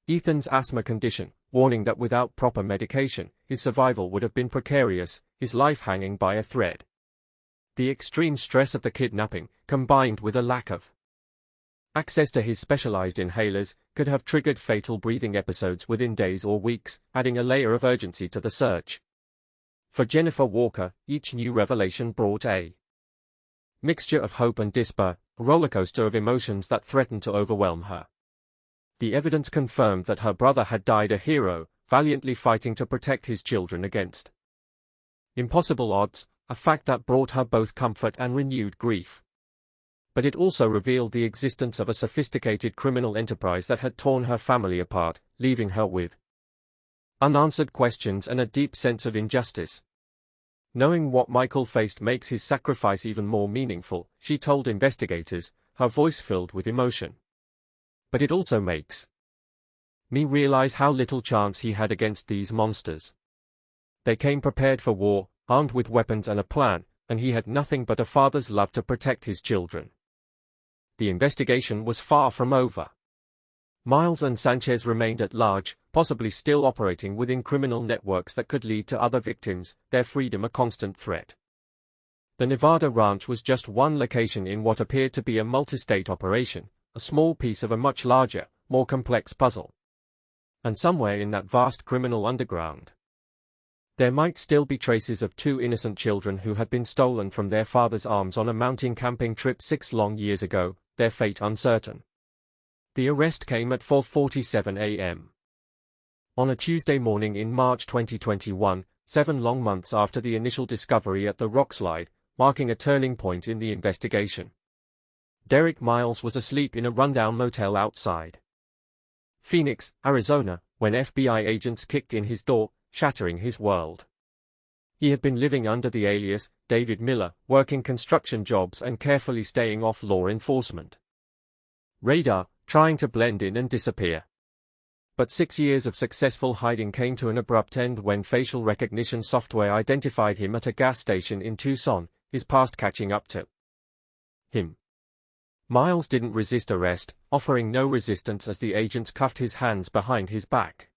Ethan's asthma condition, warning that without proper medication, his survival would have been precarious, his life hanging by a thread. The extreme stress of the kidnapping, combined with a lack of access to his specialized inhalers, could have triggered fatal breathing episodes within days or weeks, adding a layer of urgency to the search. For Jennifer Walker, each new revelation brought a mixture of hope and despair, a rollercoaster of emotions that threatened to overwhelm her. The evidence confirmed that her brother had died a hero, valiantly fighting to protect his children against impossible odds, a fact that brought her both comfort and renewed grief. But it also revealed the existence of a sophisticated criminal enterprise that had torn her family apart, leaving her with unanswered questions and a deep sense of injustice. Knowing what Michael faced makes his sacrifice even more meaningful, she told investigators, her voice filled with emotion. But it also makes me realize how little chance he had against these monsters. They came prepared for war, armed with weapons and a plan, and he had nothing but a father's love to protect his children. The investigation was far from over. Miles and Sanchez remained at large, possibly still operating within criminal networks that could lead to other victims, their freedom a constant threat. The Nevada ranch was just one location in what appeared to be a multi-state operation, a small piece of a much larger, more complex puzzle. And somewhere in that vast criminal underground, there might still be traces of two innocent children who had been stolen from their father's arms on a mountain camping trip 6 long years ago, their fate uncertain. The arrest came at 4:47 a.m. on a Tuesday morning in March 2021, 7 long months after the initial discovery at the rockslide, marking a turning point in the investigation. Derek Miles was asleep in a rundown motel outside Phoenix, Arizona, when FBI agents kicked in his door, shattering his world. He had been living under the alias David Miller, working construction jobs and carefully staying off law enforcement radar, trying to blend in and disappear. But 6 years of successful hiding came to an abrupt end when facial recognition software identified him at a gas station in Tucson, his past catching up to him. Miles didn't resist arrest, offering no resistance as the agents cuffed his hands behind his back.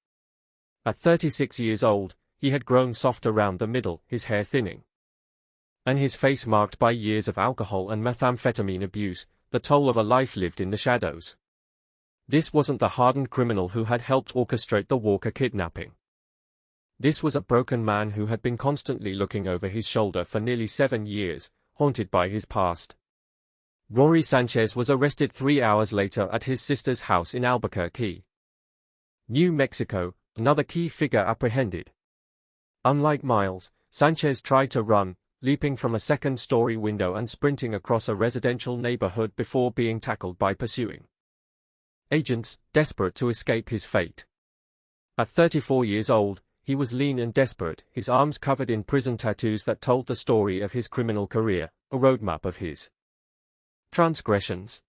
At 36 years old, he had grown soft around the middle, his hair thinning, and his face marked by years of alcohol and methamphetamine abuse, the toll of a life lived in the shadows. This wasn't the hardened criminal who had helped orchestrate the Walker kidnapping. This was a broken man who had been constantly looking over his shoulder for nearly 7 years, haunted by his past. Rory Sanchez was arrested 3 hours later at his sister's house in Albuquerque, New Mexico, another key figure apprehended. Unlike Miles, Sanchez tried to run, leaping from a second-story window and sprinting across a residential neighborhood before being tackled by pursuing agents, desperate to escape his fate. At 34 years old, he was lean and desperate, his arms covered in prison tattoos that told the story of his criminal career, a roadmap of his transgressions.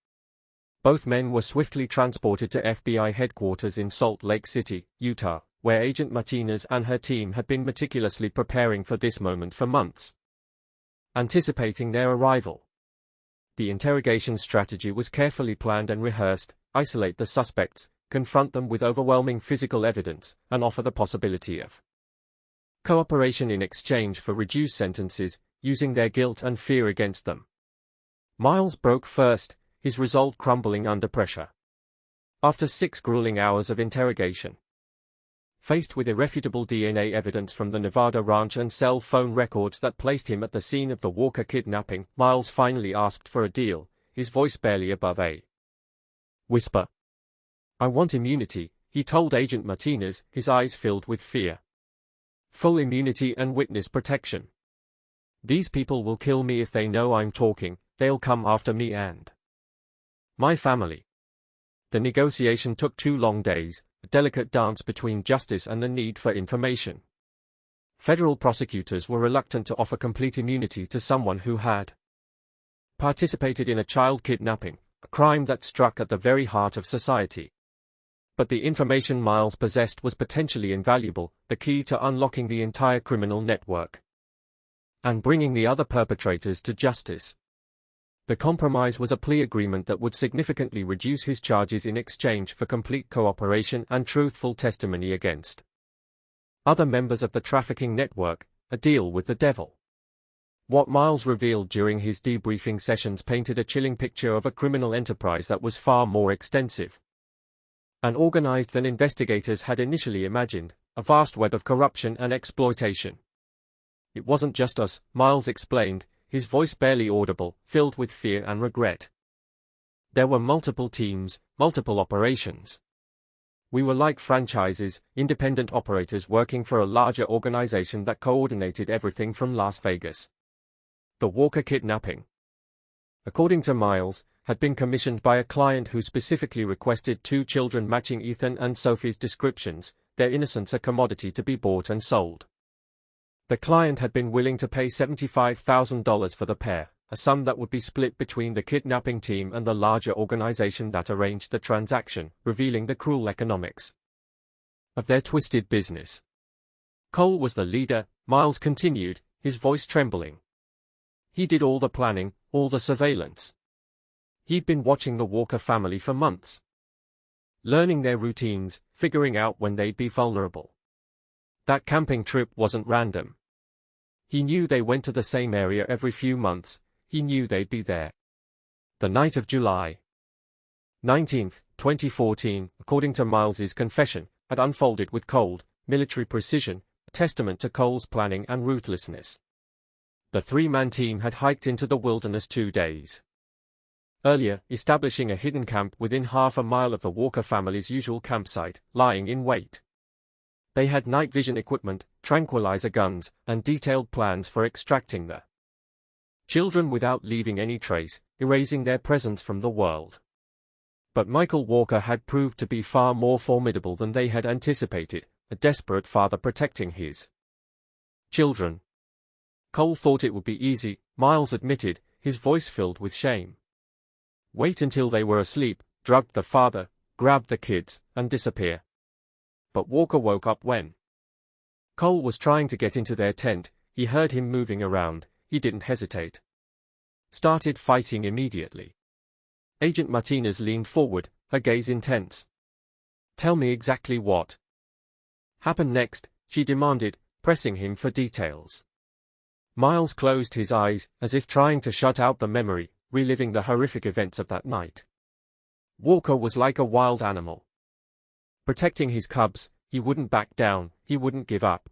Both men were swiftly transported to FBI headquarters in Salt Lake City, Utah, where Agent Martinez and her team had been meticulously preparing for this moment for months, anticipating their arrival. The interrogation strategy was carefully planned and rehearsed: isolate the suspects, confront them with overwhelming physical evidence, and offer the possibility of cooperation in exchange for reduced sentences, using their guilt and fear against them. Miles broke first, his resolve crumbling under pressure. After 6 grueling hours of interrogation, faced with irrefutable DNA evidence from the Nevada ranch and cell phone records that placed him at the scene of the Walker kidnapping, Miles finally asked for a deal, his voice barely above a whisper. "I want immunity," he told Agent Martinez, his eyes filled with fear. "Full immunity and witness protection. These people will kill me if they know I'm talking, they'll come after me and my family." The negotiation took 2 long days, a delicate dance between justice and the need for information. Federal prosecutors were reluctant to offer complete immunity to someone who had participated in a child kidnapping, a crime that struck at the very heart of society. But the information Miles possessed was potentially invaluable, the key to unlocking the entire criminal network and bringing the other perpetrators to justice. The compromise was a plea agreement that would significantly reduce his charges in exchange for complete cooperation and truthful testimony against other members of the trafficking network, a deal with the devil. What Miles revealed during his debriefing sessions painted a chilling picture of a criminal enterprise that was far more extensive and organized than investigators had initially imagined, a vast web of corruption and exploitation. It wasn't just us, Miles explained, his voice barely audible, filled with fear and regret. There were multiple teams, multiple operations. We were like franchises, independent operators working for a larger organization that coordinated everything from Las Vegas. The Walker kidnapping, according to Miles, had been commissioned by a client who specifically requested 2 children matching Ethan and Sophie's descriptions, their innocence a commodity to be bought and sold. The client had been willing to pay $75,000 for the pair, a sum that would be split between the kidnapping team and the larger organization that arranged the transaction, revealing the cruel economics of their twisted business. Cole was the leader, Miles continued, his voice trembling. He did all the planning, all the surveillance. He'd been watching the Walker family for months, learning their routines, figuring out when they'd be vulnerable. That camping trip wasn't random. He knew they went to the same area every few months, he knew they'd be there. The night of July 19, 2014, according to Miles's confession, had unfolded with cold, military precision, a testament to Cole's planning and ruthlessness. The 3-man team had hiked into the wilderness 2 days earlier, establishing a hidden camp within half a mile of the Walker family's usual campsite, lying in wait. They had night vision equipment, tranquilizer guns, and detailed plans for extracting the children without leaving any trace, erasing their presence from the world. But Michael Walker had proved to be far more formidable than they had anticipated, a desperate father protecting his children. Cole thought it would be easy, Miles admitted, his voice filled with shame. Wait until they were asleep, drug the father, grab the kids, and disappear. But Walker woke up when Cole was trying to get into their tent. He heard him moving around. He didn't hesitate. Started fighting immediately. Agent Martinez leaned forward, her gaze intense. Tell me exactly what happened next, she demanded, pressing him for details. Miles closed his eyes, as if trying to shut out the memory, reliving the horrific events of that night. Walker was like a wild animal. Protecting his cubs, he wouldn't back down, he wouldn't give up.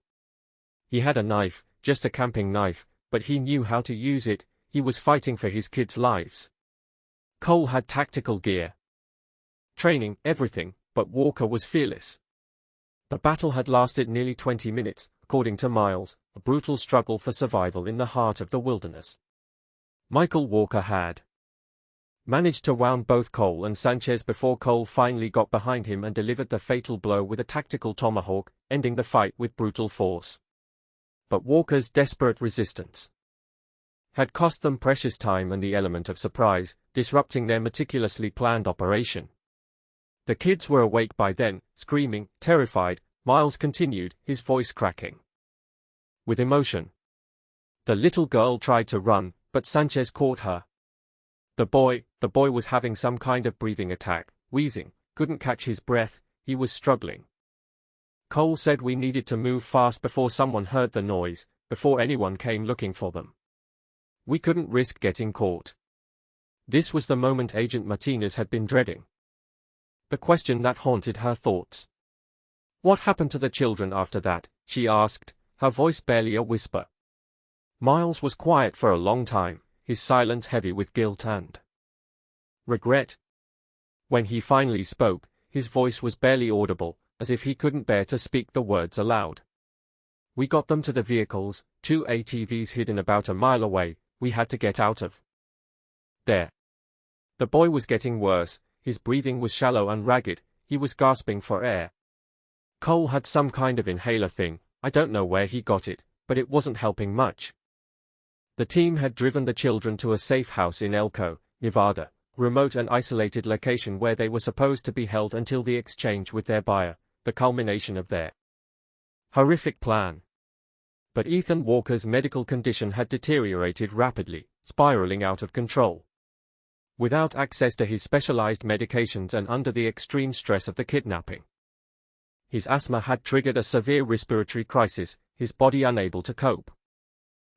He had a knife, just a camping knife, but he knew how to use it. He was fighting for his kids' lives. Cole had tactical gear, training, everything, but Walker was fearless. The battle had lasted nearly 20 minutes, according to Miles, a brutal struggle for survival in the heart of the wilderness. Michael Walker had managed to wound both Cole and Sanchez before Cole finally got behind him and delivered the fatal blow with a tactical tomahawk, ending the fight with brutal force. But Walker's desperate resistance had cost them precious time and the element of surprise, disrupting their meticulously planned operation. The kids were awake by then, screaming, terrified, Miles continued, his voice cracking with emotion. The little girl tried to run, but Sanchez caught her. The boy was having some kind of breathing attack, wheezing, couldn't catch his breath, he was struggling. Cole said we needed to move fast before someone heard the noise, before anyone came looking for them. We couldn't risk getting caught. This was the moment Agent Martinez had been dreading. The question that haunted her thoughts. What happened to the children after that? She asked, her voice barely a whisper. Miles was quiet for a long time, his silence heavy with guilt and regret. When he finally spoke, his voice was barely audible, as if he couldn't bear to speak the words aloud. We got them to the vehicles, 2 ATVs hidden about a mile away. We had to get out of there. The boy was getting worse, his breathing was shallow and ragged, he was gasping for air. Cole had some kind of inhaler thing, I don't know where he got it, but it wasn't helping much. The team had driven the children to a safe house in Elko, Nevada, remote and isolated location where they were supposed to be held until the exchange with their buyer, the culmination of their horrific plan. But Ethan Walker's medical condition had deteriorated rapidly, spiraling out of control. Without access to his specialized medications and under the extreme stress of the kidnapping, his asthma had triggered a severe respiratory crisis, his body unable to cope.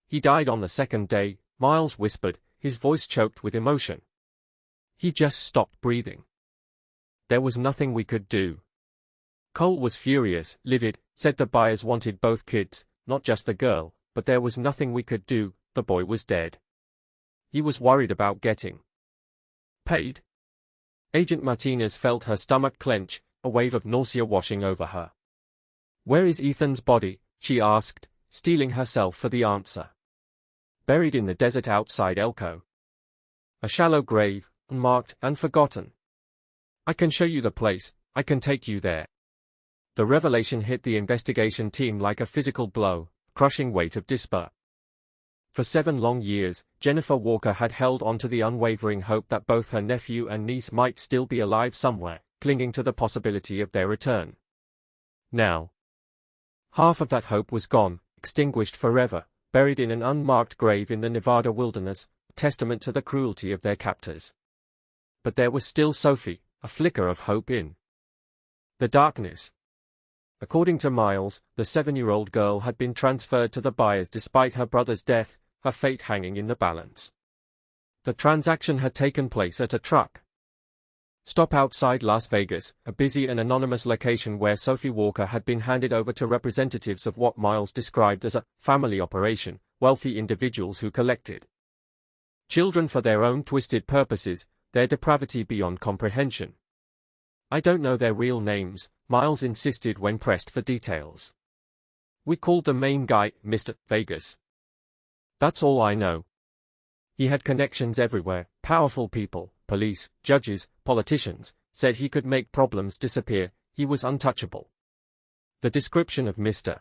He died on the second day, Miles whispered, his voice choked with emotion. He just stopped breathing. There was nothing we could do. Cole was furious, livid, said the buyers wanted both kids, not just the girl, but there was nothing we could do, the boy was dead. He was worried about getting paid. Agent Martinez felt her stomach clench, a wave of nausea washing over her. Where is Ethan's body? She asked, steeling herself for the answer. Buried in the desert outside Elko. A shallow grave, unmarked and forgotten. I can show you the place, I can take you there. The revelation hit the investigation team like a physical blow, crushing weight of despair. For 7 long years, Jennifer Walker had held on to the unwavering hope that both her nephew and niece might still be alive somewhere, clinging to the possibility of their return. Now, half of that hope was gone, extinguished forever, buried in an unmarked grave in the Nevada wilderness, a testament to the cruelty of their captors. But there was still Sophie, a flicker of hope in the darkness. According to Miles, the 7-year-old girl had been transferred to the buyers despite her brother's death, her fate hanging in the balance. The transaction had taken place at a truck stop outside Las Vegas, a busy and anonymous location where Sophie Walker had been handed over to representatives of what Miles described as a family operation, wealthy individuals who collected children for their own twisted purposes, their depravity beyond comprehension. I don't know their real names, Miles insisted when pressed for details. We called the main guy Mr. Vegas. That's all I know. He had connections everywhere, powerful people, police, judges, politicians, said he could make problems disappear, he was untouchable. The description of Mr.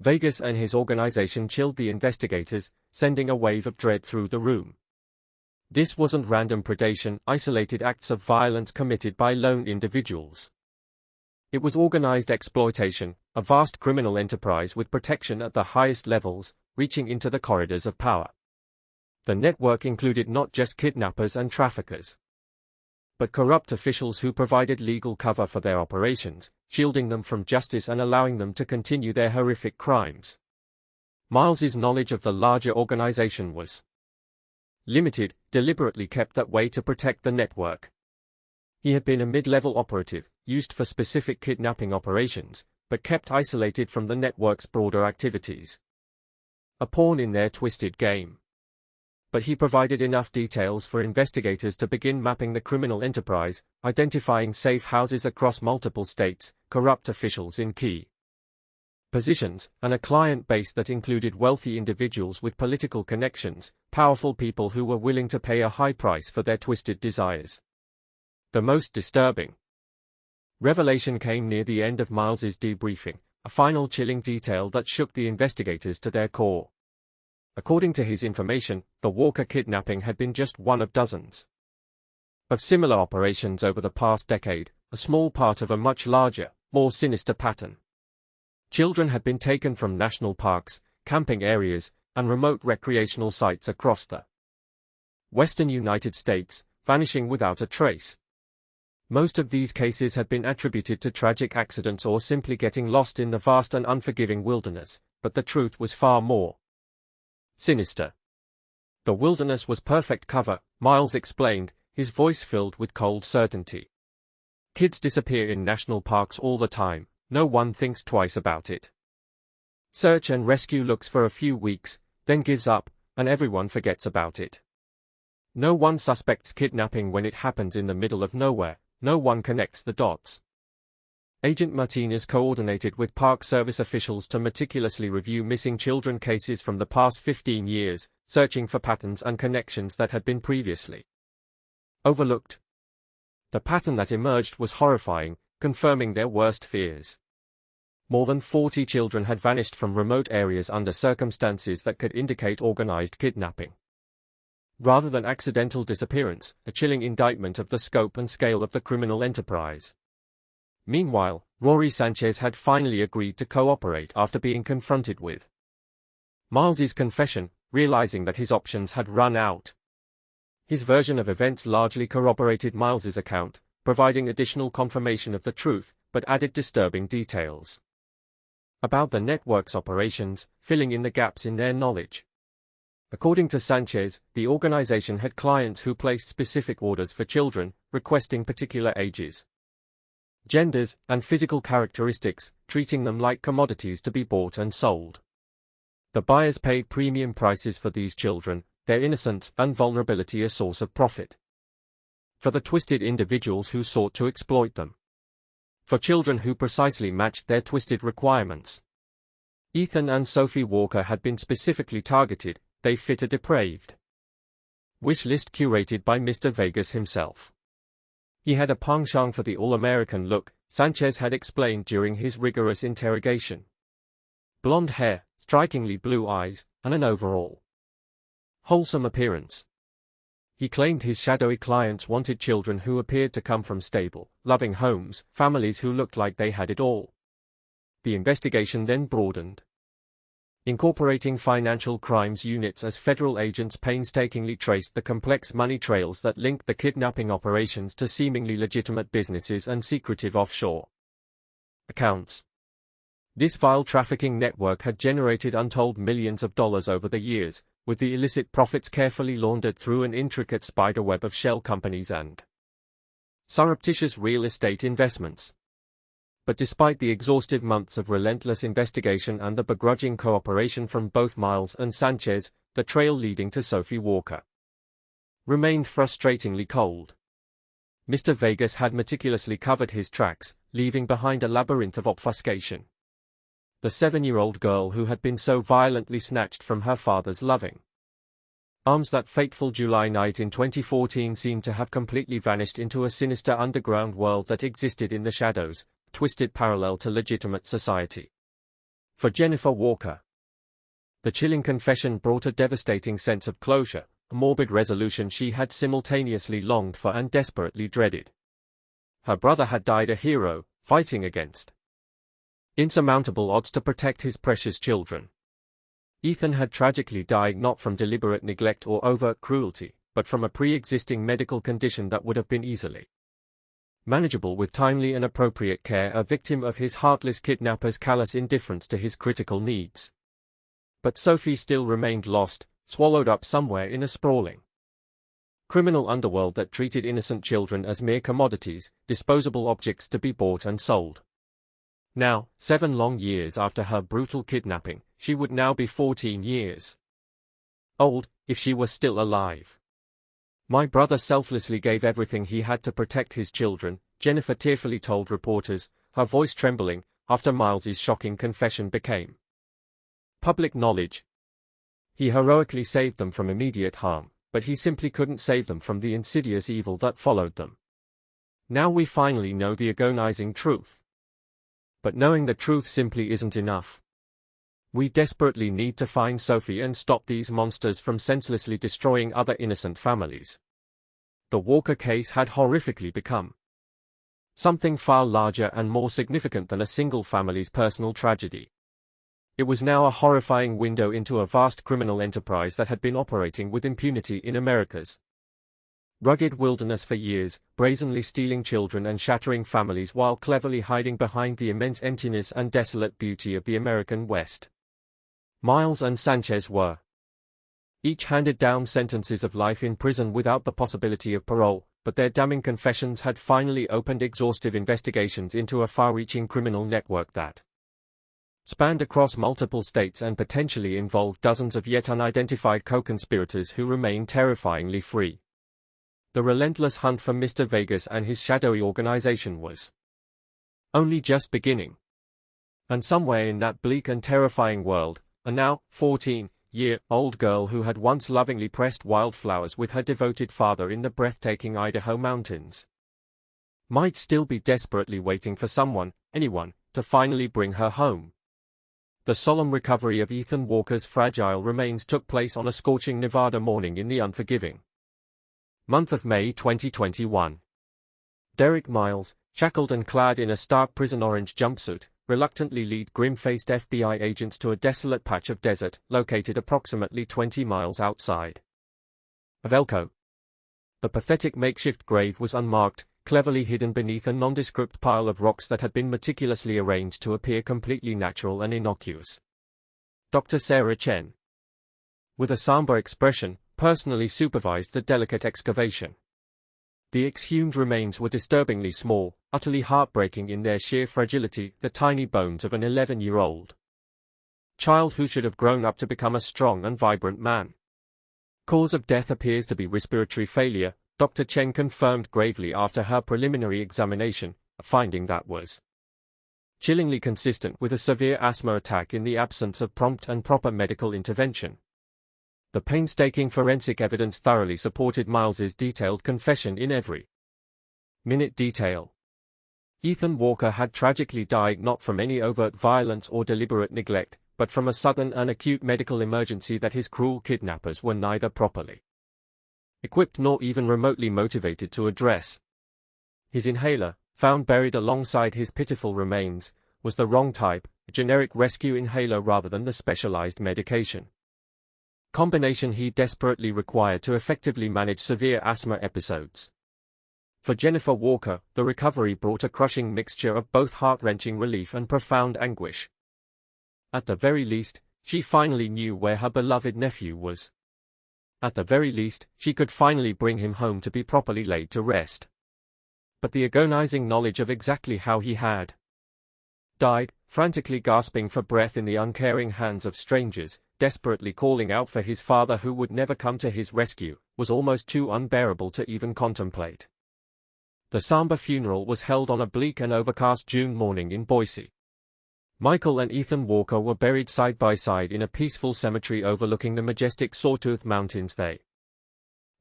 Vegas and his organization chilled the investigators, sending a wave of dread through the room. This wasn't random predation, isolated acts of violence committed by lone individuals. It was organized exploitation, a vast criminal enterprise with protection at the highest levels, reaching into the corridors of power. The network included not just kidnappers and traffickers, but corrupt officials who provided legal cover for their operations, shielding them from justice and allowing them to continue their horrific crimes. Miles's knowledge of the larger organization was limited, deliberately kept that way to protect the network. He had been a mid-level operative, used for specific kidnapping operations, but kept isolated from the network's broader activities. A pawn in their twisted game. But he provided enough details for investigators to begin mapping the criminal enterprise, identifying safe houses across multiple states, corrupt officials in key positions, and a client base that included wealthy individuals with political connections, powerful people who were willing to pay a high price for their twisted desires. The most disturbing revelation came near the end of Miles's debriefing, a final chilling detail that shook the investigators to their core. According to his information, the Walker kidnapping had been just one of dozens of similar operations over the past decade, a small part of a much larger, more sinister pattern. Children had been taken from national parks, camping areas, and remote recreational sites across the western United States, vanishing without a trace. Most of these cases had been attributed to tragic accidents or simply getting lost in the vast and unforgiving wilderness, but the truth was far more sinister. The wilderness was perfect cover, Miles explained, his voice filled with cold certainty. Kids disappear in national parks all the time, no one thinks twice about it. Search and rescue looks for a few weeks, then gives up, and everyone forgets about it. No one suspects kidnapping when it happens in the middle of nowhere, no one connects the dots. Agent Martinez coordinated with Park Service officials to meticulously review missing children cases from the past 15 years, searching for patterns and connections that had been previously overlooked. The pattern that emerged was horrifying, confirming their worst fears. More than 40 children had vanished from remote areas under circumstances that could indicate organized kidnapping. Rather than accidental disappearance, a chilling indictment of the scope and scale of the criminal enterprise. Meanwhile, Rory Sanchez had finally agreed to cooperate after being confronted with Miles's confession, realizing that his options had run out. His version of events largely corroborated Miles's account, providing additional confirmation of the truth, but added disturbing details about the network's operations, filling in the gaps in their knowledge. According to Sanchez, the organization had clients who placed specific orders for children, requesting particular ages, genders, and physical characteristics, treating them like commodities to be bought and sold. The buyers paid premium prices for these children, their innocence and vulnerability a source of profit. For the twisted individuals who sought to exploit them. For children who precisely matched their twisted requirements. Ethan and Sophie Walker had been specifically targeted. They fit a depraved wish list curated by Mr. Vegas himself. He had a penchant for the all-American look, Sanchez had explained during his rigorous interrogation. Blonde hair, strikingly blue eyes, and an overall wholesome appearance. He claimed his shadowy clients wanted children who appeared to come from stable, loving homes, families who looked like they had it all. The investigation then broadened, incorporating financial crimes units as federal agents painstakingly traced the complex money trails that linked the kidnapping operations to seemingly legitimate businesses and secretive offshore accounts. This vile trafficking network had generated untold millions of dollars over the years, with the illicit profits carefully laundered through an intricate spiderweb of shell companies and surreptitious real estate investments. But despite the exhaustive months of relentless investigation and the begrudging cooperation from both Miles and Sanchez, the trail leading to Sophie Walker remained frustratingly cold. Mr. Vegas had meticulously covered his tracks, leaving behind a labyrinth of obfuscation. The 7-year-old girl who had been so violently snatched from her father's loving arms that fateful July night in 2014 seemed to have completely vanished into a sinister underground world that existed in the shadows, twisted parallel to legitimate society. For Jennifer Walker, the chilling confession brought a devastating sense of closure, a morbid resolution she had simultaneously longed for and desperately dreaded. Her brother had died a hero, fighting against insurmountable odds to protect his precious children. Ethan had tragically died not from deliberate neglect or overt cruelty, but from a pre-existing medical condition that would have been easily manageable with timely and appropriate care, a victim of his heartless kidnapper's callous indifference to his critical needs. But Sophie still remained lost, swallowed up somewhere in a sprawling criminal underworld that treated innocent children as mere commodities, disposable objects to be bought and sold. Now, 7 long years after her brutal kidnapping, she would now be 14 years old, if she was still alive. My brother selflessly gave everything he had to protect his children, Jennifer tearfully told reporters, her voice trembling, after Miles's shocking confession became public knowledge. He heroically saved them from immediate harm, but he simply couldn't save them from the insidious evil that followed them. Now we finally know the agonizing truth. But knowing the truth simply isn't enough. We desperately need to find Sophie and stop these monsters from senselessly destroying other innocent families. The Walker case had horrifically become something far larger and more significant than a single family's personal tragedy. It was now a horrifying window into a vast criminal enterprise that had been operating with impunity in America's rugged wilderness for years, brazenly stealing children and shattering families while cleverly hiding behind the immense emptiness and desolate beauty of the American West. Miles and Sanchez were each handed down sentences of life in prison without the possibility of parole, but their damning confessions had finally opened exhaustive investigations into a far-reaching criminal network that spanned across multiple states and potentially involved dozens of yet unidentified co-conspirators who remain terrifyingly free. The relentless hunt for Mr. Vegas and his shadowy organization was only just beginning. And somewhere in that bleak and terrifying world, a now 14-year-old girl who had once lovingly pressed wildflowers with her devoted father in the breathtaking Idaho mountains might still be desperately waiting for someone, anyone, to finally bring her home. The solemn recovery of Ethan Walker's fragile remains took place on a scorching Nevada morning in the unforgiving month of May 2021. Derek Miles, shackled and clad in a stark prison orange jumpsuit, reluctantly lead grim-faced FBI agents to a desolate patch of desert located approximately 20 miles outside of Elko. The pathetic makeshift grave was unmarked, cleverly hidden beneath a nondescript pile of rocks that had been meticulously arranged to appear completely natural and innocuous. Dr. Sarah Chen, with a somber expression, personally supervised the delicate excavation. The exhumed remains were disturbingly small, utterly heartbreaking in their sheer fragility, the tiny bones of an 11-year-old child who should have grown up to become a strong and vibrant man. Cause of death appears to be respiratory failure, Dr. Chen confirmed gravely after her preliminary examination, a finding that was chillingly consistent with a severe asthma attack in the absence of prompt and proper medical intervention. The painstaking forensic evidence thoroughly supported Miles's detailed confession in every minute detail. Ethan Walker had tragically died not from any overt violence or deliberate neglect, but from a sudden and acute medical emergency that his cruel kidnappers were neither properly equipped nor even remotely motivated to address. His inhaler, found buried alongside his pitiful remains, was the wrong type, a generic rescue inhaler rather than the specialized medication combination he desperately required to effectively manage severe asthma episodes. For Jennifer Walker, the recovery brought a crushing mixture of both heart-wrenching relief and profound anguish. At the very least, she finally knew where her beloved nephew was. At the very least, she could finally bring him home to be properly laid to rest. But the agonizing knowledge of exactly how he had died, frantically gasping for breath in the uncaring hands of strangers, desperately calling out for his father who would never come to his rescue, was almost too unbearable to even contemplate. The somber funeral was held on a bleak and overcast June morning in Boise. Michael and Ethan Walker were buried side by side in a peaceful cemetery overlooking the majestic Sawtooth Mountains they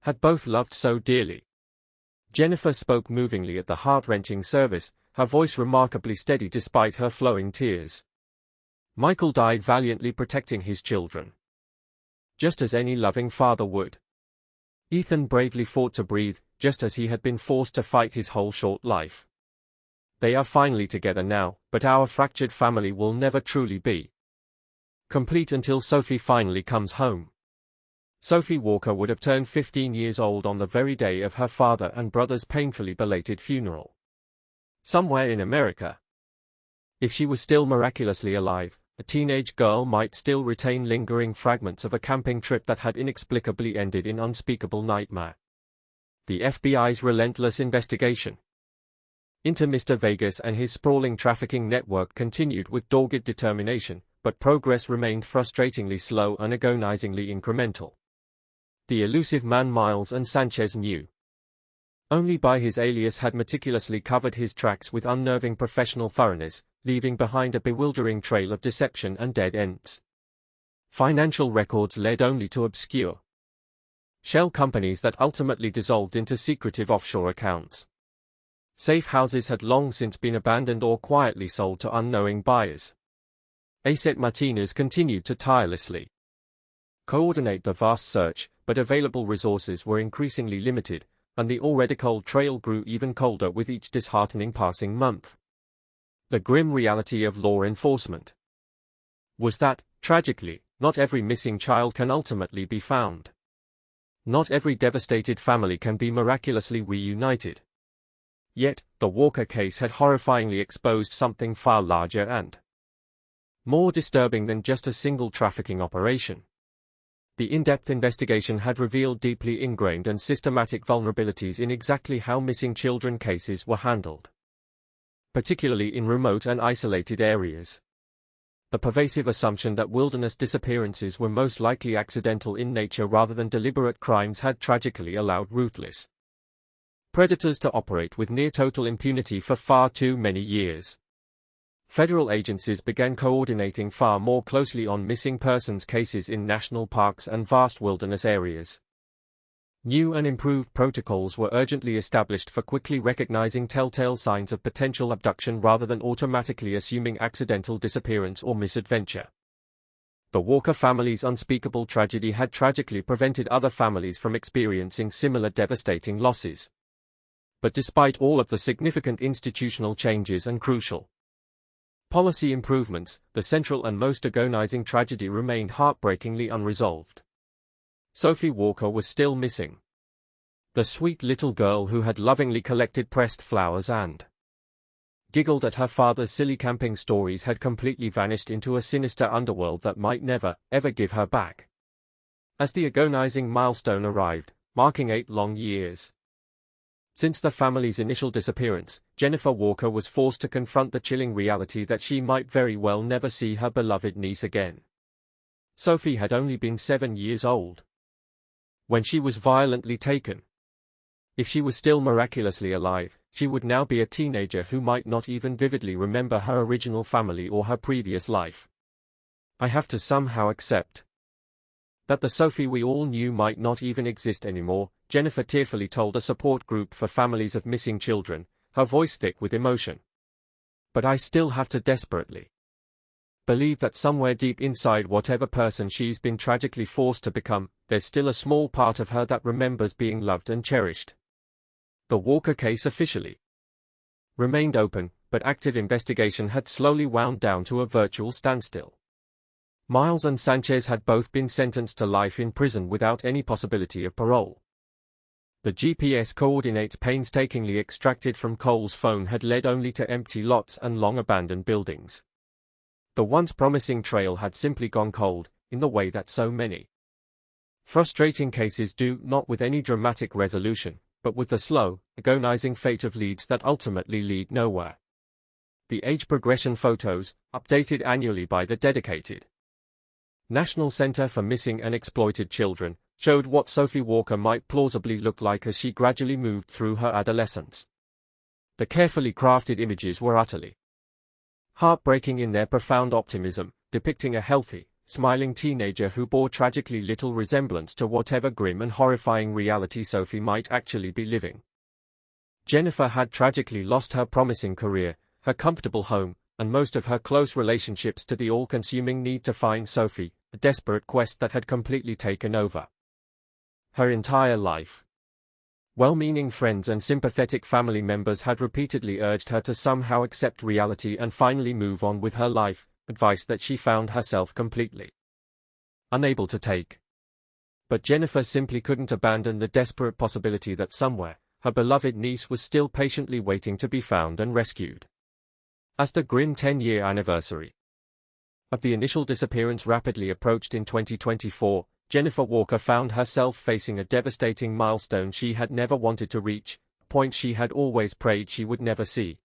had both loved so dearly. Jennifer spoke movingly at the heart-wrenching service, her voice remarkably steady despite her flowing tears. Michael died valiantly protecting his children, just as any loving father would. Ethan bravely fought to breathe, just as he had been forced to fight his whole short life. They are finally together now, but our fractured family will never truly be complete until Sophie finally comes home. Sophie Walker would have turned 15 years old on the very day of her father and brother's painfully belated funeral. Somewhere in America. If she was still miraculously alive, a teenage girl might still retain lingering fragments of a camping trip that had inexplicably ended in unspeakable nightmare. The FBI's relentless investigation into Mr. Vegas and his sprawling trafficking network continued with dogged determination, but progress remained frustratingly slow and agonizingly incremental. The elusive man Miles and Sanchez knew only by his alias had meticulously covered his tracks with unnerving professional thoroughness, leaving behind a bewildering trail of deception and dead ends. Financial records led only to obscure shell companies that ultimately dissolved into secretive offshore accounts. Safe houses had long since been abandoned or quietly sold to unknowing buyers. Aset Martinez continued to tirelessly coordinate the vast search, but available resources were increasingly limited, and the already cold trail grew even colder with each disheartening passing month. The grim reality of law enforcement was that, tragically, not every missing child can ultimately be found. Not every devastated family can be miraculously reunited. Yet, the Walker case had horrifyingly exposed something far larger and more disturbing than just a single trafficking operation. The in-depth investigation had revealed deeply ingrained and systematic vulnerabilities in exactly how missing children cases were handled, particularly in remote and isolated areas. The pervasive assumption that wilderness disappearances were most likely accidental in nature rather than deliberate crimes had tragically allowed ruthless predators to operate with near-total impunity for far too many years. Federal agencies began coordinating far more closely on missing persons cases in national parks and vast wilderness areas. New and improved protocols were urgently established for quickly recognizing telltale signs of potential abduction rather than automatically assuming accidental disappearance or misadventure. The Walker family's unspeakable tragedy had tragically prevented other families from experiencing similar devastating losses. But despite all of the significant institutional changes and crucial policy improvements, the central and most agonizing tragedy remained heartbreakingly unresolved. Sophie Walker was still missing. The sweet little girl who had lovingly collected pressed flowers and giggled at her father's silly camping stories had completely vanished into a sinister underworld that might never, ever give her back. As the agonizing milestone arrived, marking 8 long years since the family's initial disappearance, Jennifer Walker was forced to confront the chilling reality that she might very well never see her beloved niece again. Sophie had only been 7 years old when she was violently taken. If she was still miraculously alive, she would now be a teenager who might not even vividly remember her original family or her previous life. I have to somehow accept that the Sophie we all knew might not even exist anymore, Jennifer tearfully told a support group for families of missing children, her voice thick with emotion. But I still have to desperately believe that somewhere deep inside whatever person she's been tragically forced to become, there's still a small part of her that remembers being loved and cherished. The Walker case officially remained open, but active investigation had slowly wound down to a virtual standstill. Miles and Sanchez had both been sentenced to life in prison without any possibility of parole. The GPS coordinates painstakingly extracted from Cole's phone had led only to empty lots and long-abandoned buildings. The once promising trail had simply gone cold, in the way that so many frustrating cases do, not with any dramatic resolution, but with the slow, agonizing fate of leads that ultimately lead nowhere. The age progression photos, updated annually by the dedicated National Center for Missing and Exploited Children, showed what Sophie Walker might plausibly look like as she gradually moved through her adolescence. The carefully crafted images were utterly heartbreaking in their profound optimism, depicting a healthy, smiling teenager who bore tragically little resemblance to whatever grim and horrifying reality Sophie might actually be living. Jennifer had tragically lost her promising career, her comfortable home, and most of her close relationships to the all-consuming need to find Sophie, a desperate quest that had completely taken over her entire life. Well-meaning friends and sympathetic family members had repeatedly urged her to somehow accept reality and finally move on with her life, advice that she found herself completely unable to take. But Jennifer simply couldn't abandon the desperate possibility that somewhere, her beloved niece was still patiently waiting to be found and rescued. As the grim 10-year anniversary of the initial disappearance rapidly approached in 2024, Jennifer Walker found herself facing a devastating milestone she had never wanted to reach, a point she had always prayed she would never see.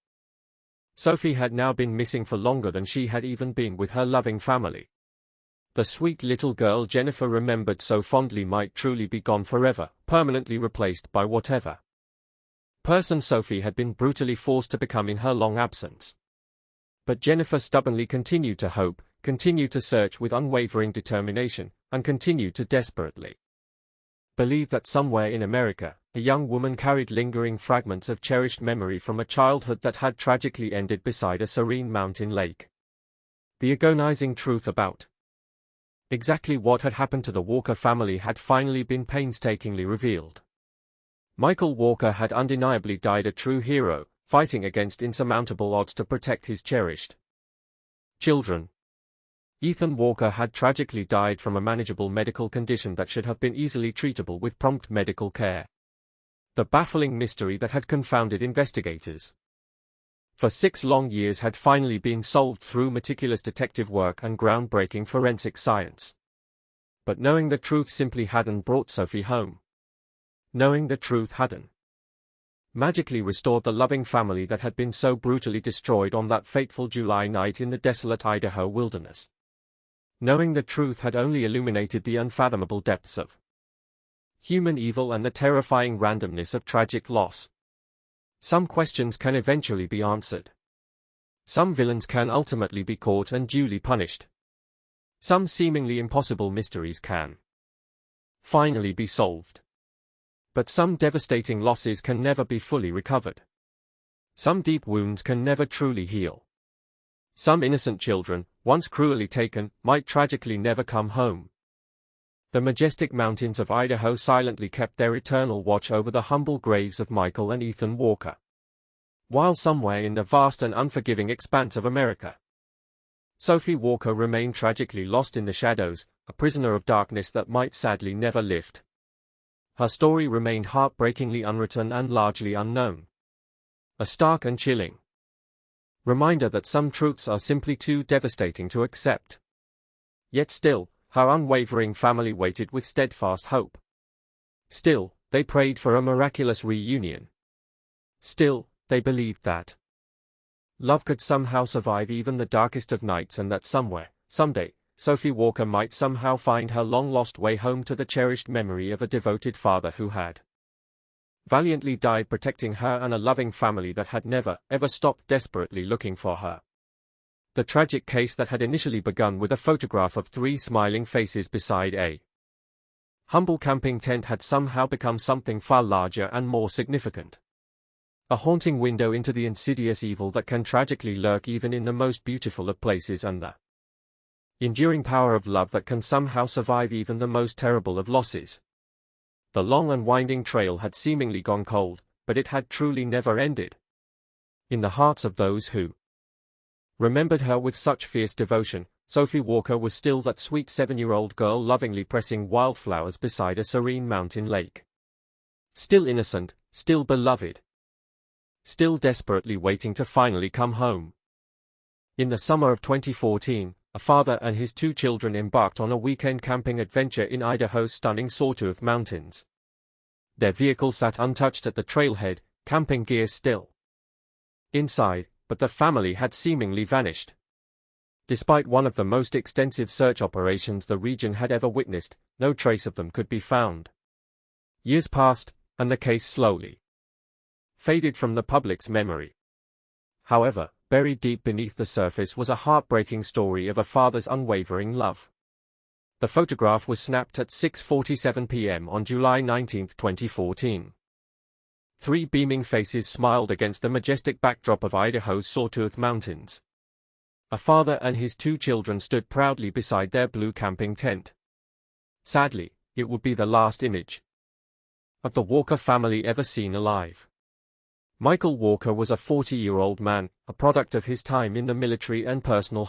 Sophie had now been missing for longer than she had even been with her loving family. The sweet little girl Jennifer remembered so fondly might truly be gone forever, permanently replaced by whatever person Sophie had been brutally forced to become in her long absence. But Jennifer stubbornly continued to hope, continued to search with unwavering determination, and continued to desperately believe that somewhere in America, a young woman carried lingering fragments of cherished memory from a childhood that had tragically ended beside a serene mountain lake. The agonizing truth about exactly what had happened to the Walker family had finally been painstakingly revealed. Michael Walker had undeniably died a true hero, fighting against insurmountable odds to protect his cherished children. Ethan Walker had tragically died from a manageable medical condition that should have been easily treatable with prompt medical care. The baffling mystery that had confounded investigators for 6 long years had finally been solved through meticulous detective work and groundbreaking forensic science. But knowing the truth simply hadn't brought Sophie home. Knowing the truth hadn't magically restored the loving family that had been so brutally destroyed on that fateful July night in the desolate Idaho wilderness. Knowing the truth had only illuminated the unfathomable depths of human evil and the terrifying randomness of tragic loss. Some questions can eventually be answered. Some villains can ultimately be caught and duly punished. Some seemingly impossible mysteries can finally be solved. But some devastating losses can never be fully recovered. Some deep wounds can never truly heal. Some innocent children, once cruelly taken, might tragically never come home. The majestic mountains of Idaho silently kept their eternal watch over the humble graves of Michael and Ethan Walker. While somewhere in the vast and unforgiving expanse of America, Sophie Walker remained tragically lost in the shadows, a prisoner of darkness that might sadly never lift. Her story remained heartbreakingly unwritten and largely unknown. A stark and chilling reminder that some truths are simply too devastating to accept. Yet still, her unwavering family waited with steadfast hope. Still, they prayed for a miraculous reunion. Still, they believed that love could somehow survive even the darkest of nights and that somewhere, someday, Sophie Walker might somehow find her long-lost way home to the cherished memory of a devoted father who had valiantly died protecting her and a loving family that had never, ever stopped desperately looking for her. The tragic case that had initially begun with a photograph of 3 smiling faces beside a humble camping tent had somehow become something far larger and more significant. A haunting window into the insidious evil that can tragically lurk even in the most beautiful of places and the enduring power of love that can somehow survive even the most terrible of losses. The long and winding trail had seemingly gone cold, but it had truly never ended. In the hearts of those who remembered her with such fierce devotion, Sophie Walker was still that sweet 7-year-old girl lovingly pressing wildflowers beside a serene mountain lake. Still innocent, still beloved. Still desperately waiting to finally come home. In the summer of 2014, a father and his 2 children embarked on a weekend camping adventure in Idaho's stunning Sawtooth Mountains. Their vehicle sat untouched at the trailhead, camping gear still inside, but the family had seemingly vanished. Despite one of the most extensive search operations the region had ever witnessed, no trace of them could be found. Years passed, and the case slowly faded from the public's memory. However, buried deep beneath the surface was a heartbreaking story of a father's unwavering love. The photograph was snapped at 6:47 p.m. on July 19, 2014. 3 beaming faces smiled against the majestic backdrop of Idaho's Sawtooth Mountains. A father and his 2 children stood proudly beside their blue camping tent. Sadly, it would be the last image of the Walker family ever seen alive. Michael Walker was a 40-year-old man, a product of his time in the military and personal